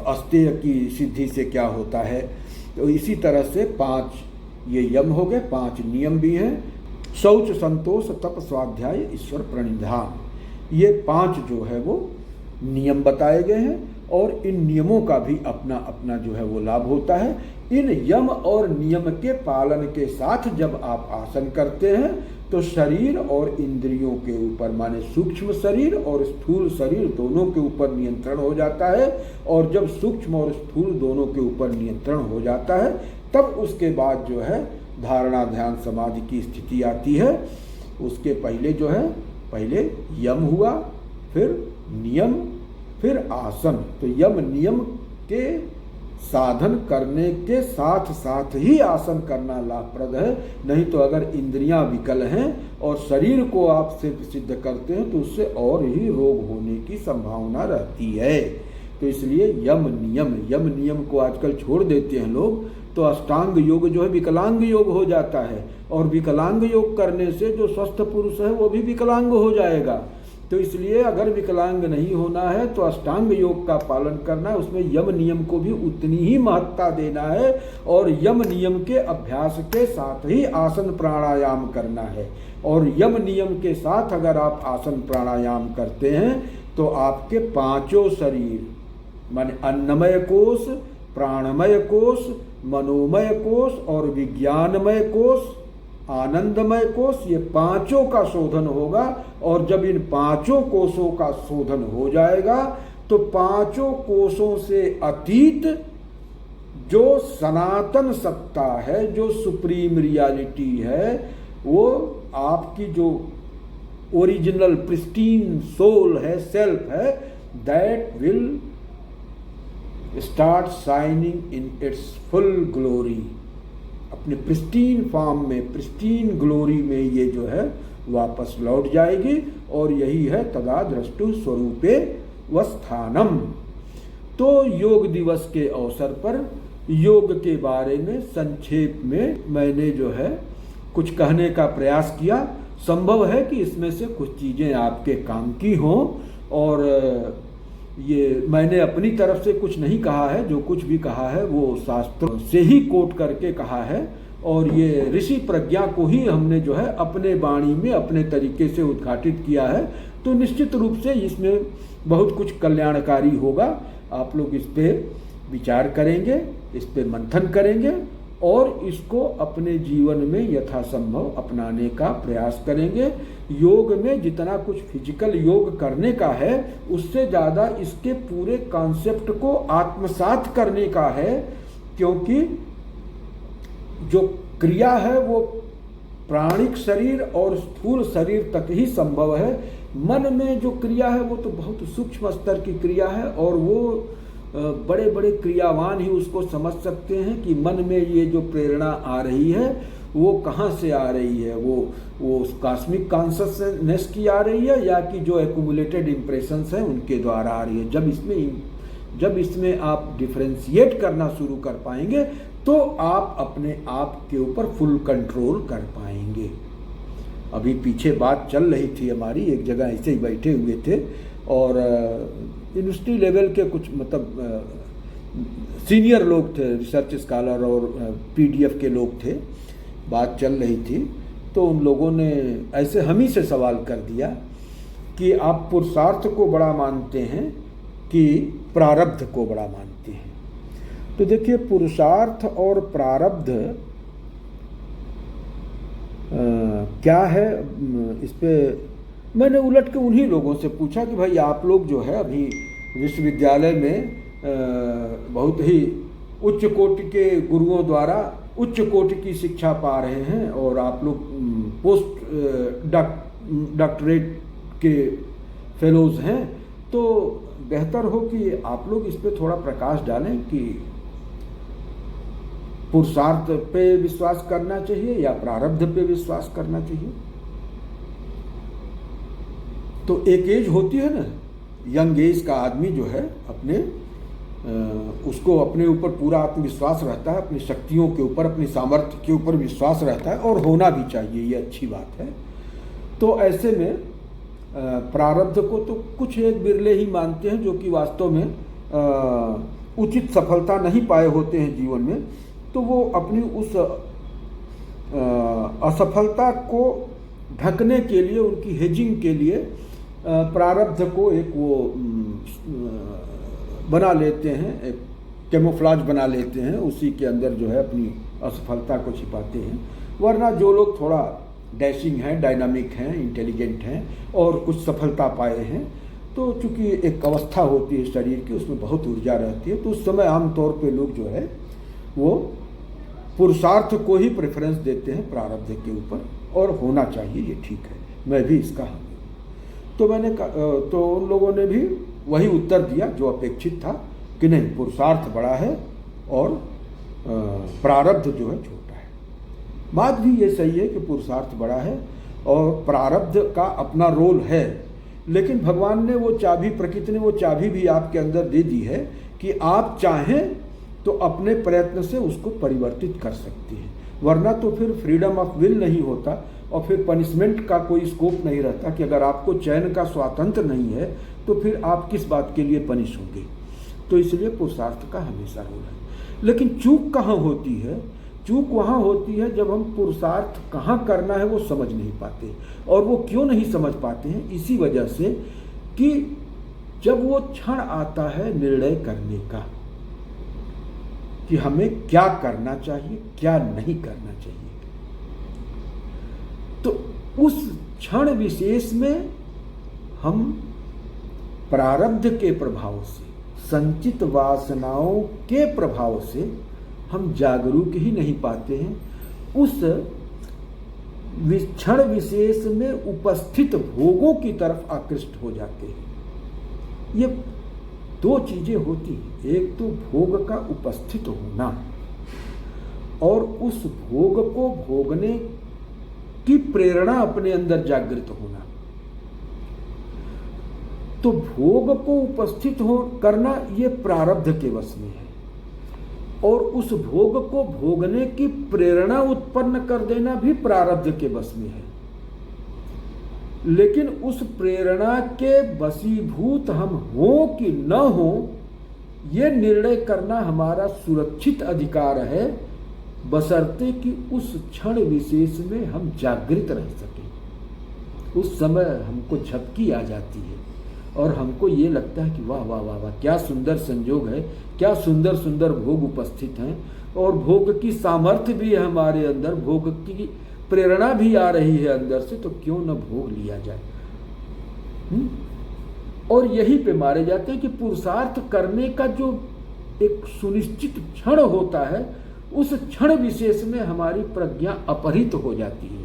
अस्तेय की सिद्धि से क्या होता है। तो इसी तरह से 5 ये यम हो गए, 5 नियम भी हैं। शौच, संतोष, तप, स्वाध्याय, ईश्वर प्रणिधान, ये 5 जो है वो नियम बताए गए हैं। और इन नियमों का भी अपना अपना जो है वो लाभ होता है। इन यम और नियम के पालन के साथ जब आप आसन करते हैं तो शरीर और इंद्रियों के ऊपर, माने सूक्ष्म शरीर और स्थूल शरीर दोनों के ऊपर नियंत्रण हो जाता है। और जब सूक्ष्म और स्थूल दोनों के ऊपर नियंत्रण हो जाता है तब उसके बाद जो है धारणा, ध्यान, समाधि की स्थिति आती है। उसके पहले जो है, पहले यम हुआ, फिर नियम, फिर आसन। तो यम नियम के साधन करने के साथ साथ ही आसन करना लाभप्रद है। नहीं तो अगर इंद्रियां विकल हैं और शरीर को आप सिद्ध करते हैं तो उससे और ही रोग होने की संभावना रहती है। तो इसलिए यम नियम को आजकल छोड़ देते हैं लोग, तो अष्टांग योग जो है विकलांग योग हो जाता है। और विकलांग योग करने से जो स्वस्थ पुरुष है वो भी विकलांग हो जाएगा। तो इसलिए अगर विकलांग नहीं होना है तो अष्टांग योग का पालन करना है, उसमें यम नियम को भी उतनी ही महत्ता देना है, और यम नियम के अभ्यास के साथ ही आसन प्राणायाम करना है। और यम नियम के साथ अगर आप आसन प्राणायाम करते हैं तो आपके पांचों शरीर माने अन्नमय कोश, प्राणमय कोश, मनोमय कोश और विज्ञानमय कोश, आनंदमय कोश, ये पांचों का शोधन होगा। और जब इन पांचों कोशों का शोधन हो जाएगा तो पांचों कोशों से अतीत जो सनातन सत्ता है, जो सुप्रीम रियलिटी है, वो आपकी जो ओरिजिनल प्रिस्टीन सोल है, सेल्फ है, that will start shining in its full glory. अपने प्रिस्टीन फॉर्म में, प्रिस्टीन ग्लोरी में ये जो है वापस लौट जाएगी। और यही है तदा द्रष्टु स्वरूपे वस्थानम। तो योग दिवस के अवसर पर योग के बारे में संक्षेप में मैंने जो है कुछ कहने का प्रयास किया। संभव है कि इसमें से कुछ चीज़ें आपके काम की हों, और ये मैंने अपनी तरफ से कुछ नहीं कहा है, जो कुछ भी कहा है वो शास्त्रों से ही कोट करके कहा है, और ये ऋषि प्रज्ञा को ही हमने जो है अपने वाणी में अपने तरीके से उद्घाटित किया है। तो निश्चित रूप से इसमें बहुत कुछ कल्याणकारी होगा। आप लोग इस पे विचार करेंगे, इस पे मंथन करेंगे और इसको अपने जीवन में यथासंभव अपनाने का प्रयास करेंगे। योग में जितना कुछ फिजिकल योग करने का है, उससे ज़्यादा इसके पूरे कॉन्सेप्ट को आत्मसात करने का है, क्योंकि जो क्रिया है वो प्राणिक शरीर और स्थूल शरीर तक ही संभव है। मन में जो क्रिया है वो तो बहुत सूक्ष्म स्तर की क्रिया है, और वो बड़े बड़े क्रियावान ही उसको समझ सकते हैं कि मन में ये जो प्रेरणा आ रही है वो कहाँ से आ रही है, वो कॉस्मिक कॉन्शसनेस की आ रही है या कि जो एक्यूमुलेटेड इम्प्रेशंस हैं उनके द्वारा आ रही है। जब इसमें आप डिफरेंशिएट करना शुरू कर पाएंगे तो आप अपने आप के ऊपर फुल कंट्रोल कर पाएंगे। अभी पीछे बात चल रही थी हमारी, एक जगह ऐसे ही बैठे हुए थे और यूनिवर्सिटी लेवल के कुछ मतलब सीनियर लोग थे, रिसर्च स्कॉलर और पीडीएफ के लोग थे, बात चल रही थी। तो उन लोगों ने ऐसे हम ही से सवाल कर दिया कि आप पुरुषार्थ को बड़ा मानते हैं कि प्रारब्ध को बड़ा मानते हैं। तो देखिए, पुरुषार्थ और प्रारब्ध क्या है, इस पे मैंने उलट के उन्हीं लोगों से पूछा कि भाई आप लोग जो है अभी विश्वविद्यालय में बहुत ही उच्च कोटि के गुरुओं द्वारा उच्च कोटि की शिक्षा पा रहे हैं और आप लोग पोस्ट डॉक्टरेट के फेलोज हैं, तो बेहतर हो कि आप लोग इस पे थोड़ा प्रकाश डालें कि पुरुषार्थ पे विश्वास करना चाहिए या प्रारब्ध पे विश्वास करना चाहिए। तो एक एज होती है ना, यंग एज का आदमी जो है अपने उसको अपने ऊपर पूरा आत्मविश्वास रहता है, अपनी शक्तियों के ऊपर, अपनी सामर्थ्य के ऊपर विश्वास रहता है, और होना भी चाहिए, ये अच्छी बात है। तो ऐसे में प्रारब्ध को तो कुछ एक बिरले ही मानते हैं जो कि वास्तव में उचित सफलता नहीं पाए होते हैं जीवन में, तो वो अपनी उस असफलता को ढकने के लिए, उनकी हेजिंग के लिए प्रारब्ध को एक वो बना लेते हैं, एक कैमोफ्लाज बना लेते हैं, उसी के अंदर जो है अपनी असफलता को छिपाते हैं। वरना जो लोग थोड़ा डैशिंग हैं, डायनामिक हैं, इंटेलिजेंट हैं और कुछ सफलता पाए हैं, तो चूंकि एक अवस्था होती है शरीर की, उसमें बहुत ऊर्जा रहती है, तो उस समय आमतौर पे लोग जो है वो पुरुषार्थ को ही प्रेफरेंस देते हैं प्रारब्ध के ऊपर, और होना चाहिए, ये ठीक है, मैं भी इसका हामी। तो उन लोगों ने भी वही उत्तर दिया जो अपेक्षित था कि नहीं, पुरुषार्थ बड़ा है और प्रारब्ध जो है छोटा है। बात भी ये सही है कि पुरुषार्थ बड़ा है और प्रारब्ध का अपना रोल है, लेकिन भगवान ने वो चाबी, प्रकृति ने वो चाबी भी आपके अंदर दे दी है कि आप चाहें तो अपने प्रयत्न से उसको परिवर्तित कर सकते हैं, वरना तो फिर फ्रीडम ऑफ विल नहीं होता और फिर पनिशमेंट का कोई स्कोप नहीं रहता कि अगर आपको चयन का स्वातंत्र नहीं है तो फिर आप किस बात के लिए पनिश होंगे। तो इसलिए पुरुषार्थ का हमेशा रोल है। लेकिन चूक कहाँ होती है? चूक वहाँ होती है जब हम पुरुषार्थ कहाँ करना है वो समझ नहीं पाते। और वो क्यों नहीं समझ पाते हैं? इसी वजह से कि जब वो क्षण आता है निर्णय करने का कि हमें क्या करना चाहिए, क्या नहीं करना चाहिए, तो उस क्षण विशेष में हम प्रारब्ध के प्रभाव से, संचित वासनाओं के प्रभाव से हम जागरूक ही नहीं पाते हैं। उस क्षण विशेष में उपस्थित भोगों की तरफ आकृष्ट हो जाते हैं। ये दो चीजें होती हैं, एक तो भोग का उपस्थित होना और उस भोग को भोगने की प्रेरणा अपने अंदर जागृत होना। तो भोग को उपस्थित हो करना ये प्रारब्ध के वश में है, और उस भोग को भोगने की प्रेरणा उत्पन्न कर देना भी प्रारब्ध के वश में है। लेकिन उस प्रेरणा के वशीभूत हम हो कि न हो, ये निर्णय करना हमारा सुरक्षित अधिकार है, बशर्ते कि उस क्षण विशेष में हम जागृत रह सकें। उस समय हमको झपकी आ जाती है और हमको ये लगता है कि वाह वाह वाह वाह, क्या सुंदर संयोग है, क्या सुंदर सुंदर भोग उपस्थित हैं, और भोग की सामर्थ्य भी है हमारे अंदर, भोग की प्रेरणा भी आ रही है अंदर से, तो क्यों न भोग लिया जाए। और यही पे मारे जाते हैं कि पुरुषार्थ करने का जो एक सुनिश्चित क्षण होता है, उस क्षण विशेष में हमारी प्रज्ञा अपहृत हो जाती है।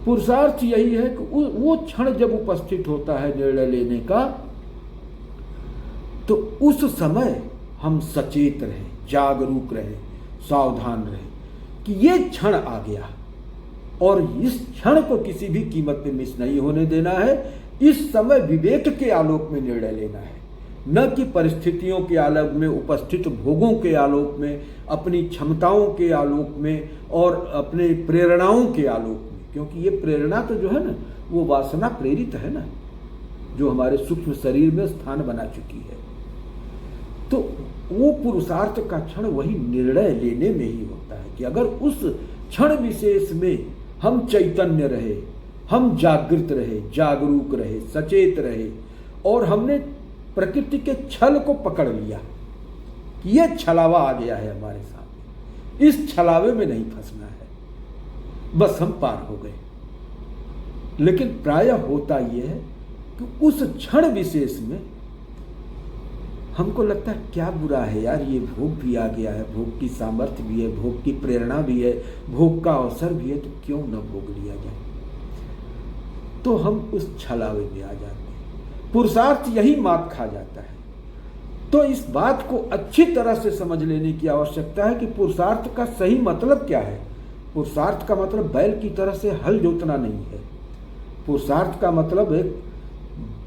पुरुषार्थ यही है कि वो क्षण जब उपस्थित होता है निर्णय लेने का, तो उस समय हम सचेत रहें, जागरूक रहें, सावधान रहें कि ये क्षण आ गया और इस क्षण को किसी भी कीमत पे मिस नहीं होने देना है। इस समय विवेक के आलोक में निर्णय लेना है, न कि परिस्थितियों के आलोक में, उपस्थित भोगों के आलोक में, अपनी क्षमताओं के आलोक में और अपने प्रेरणाओं के आलोक में। क्योंकि ये प्रेरणा तो जो है ना, वो वासना प्रेरित है ना, जो हमारे सूक्ष्म शरीर में स्थान बना चुकी है। तो वो पुरुषार्थ का क्षण वही निर्णय लेने में ही होता है कि अगर उस क्षण विशेष में हम चैतन्य रहे, हम जागृत रहे, जागरूक रहे, सचेत रहे, और हमने प्रकृति के छल को पकड़ लिया कि ये छलावा आ गया है हमारे सामने, इस छलावे में नहीं फंसना है, बस हम पार हो गए। लेकिन प्रायः होता यह है कि उस क्षण विशेष में हमको लगता है क्या बुरा है यार, ये भोग भी आ गया है, भोग की सामर्थ्य भी है, भोग की प्रेरणा भी है, भोग का अवसर भी है, तो क्यों न भोग लिया जाए। तो हम उस छलावे में आ जाते हैं, पुरुषार्थ यही मात खा जाता है। तो इस बात को अच्छी तरह से समझ लेने की आवश्यकता है कि पुरुषार्थ का सही मतलब क्या है। पुरुषार्थ का मतलब बैल की तरह से हल जोतना नहीं है। पुरुषार्थ का मतलब एक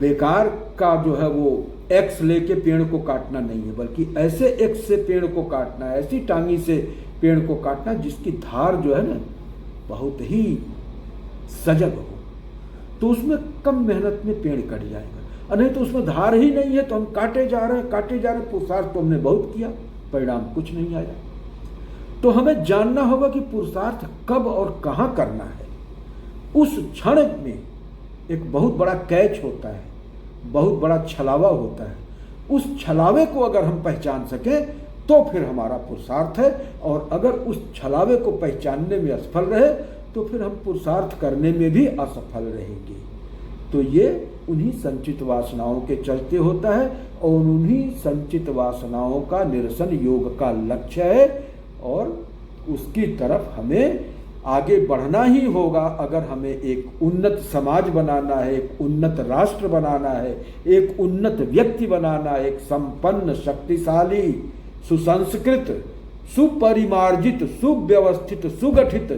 बेकार का जो है वो एक्स लेके पेड़ को काटना नहीं है, बल्कि ऐसे एक्स से पेड़ को काटना है, ऐसी टांगी से पेड़ को काटना जिसकी धार जो है ना बहुत ही सजग हो, तो उसमें कम मेहनत में पेड़ कट जाएगा। और नहीं तो उसमें धार ही नहीं है तो हम काटे जा रहे हैं। पुरुषार्थ तो हमने बहुत किया, परिणाम कुछ नहीं आया। तो हमें जानना होगा कि पुरुषार्थ कब और कहाँ करना है। उस क्षण में एक बहुत बड़ा कैच होता है, बहुत बड़ा छलावा होता है। उस छलावे को अगर हम पहचान सकें तो फिर हमारा पुरुषार्थ है, और अगर उस छलावे को पहचानने में असफल रहे तो फिर हम पुरुषार्थ करने में भी असफल रहेंगे। तो ये उन्हीं संचित वासनाओं के चलते होता है, और उन्हीं संचित वासनाओं का निरसन योग का लक्ष्य है, और उसकी तरफ हमें आगे बढ़ना ही होगा। अगर हमें एक उन्नत समाज बनाना है, एक उन्नत राष्ट्र बनाना है, एक उन्नत व्यक्ति बनाना है, एक संपन्न, शक्तिशाली, सुसंस्कृत, सुपरिमार्जित, सुव्यवस्थित, सुगठित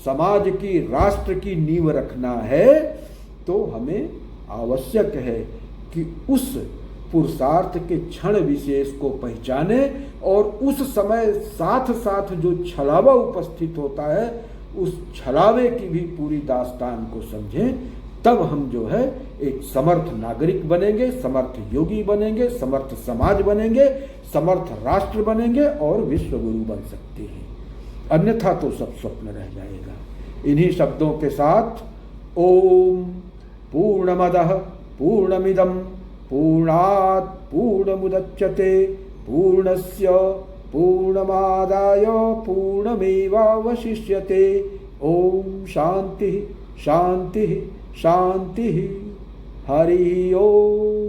समाज की, राष्ट्र की नींव रखना है, तो हमें आवश्यक है कि उस पुरुषार्थ के क्षण विशेष को पहचाने, और उस समय साथ साथ जो छलावा उपस्थित होता है उस छलावे की भी पूरी दास्तान को समझें, तब हम जो है एक समर्थ नागरिक बनेंगे, समर्थ योगी बनेंगे, समर्थ समाज बनेंगे, समर्थ राष्ट्र बनेंगे और विश्व गुरु बन सकते हैं। अन्यथा तो सब स्वप्न रह जाएगा। इन्हीं शब्दों के साथ ओम पूर्णमदः पूर्णमिदं पूर्णात् पूर्णमुदच्यते पूर्णस्य पूर्णमादाय पूर्णमेवावशिष्यते। ओम शांति शांति शांति। हरि ओम।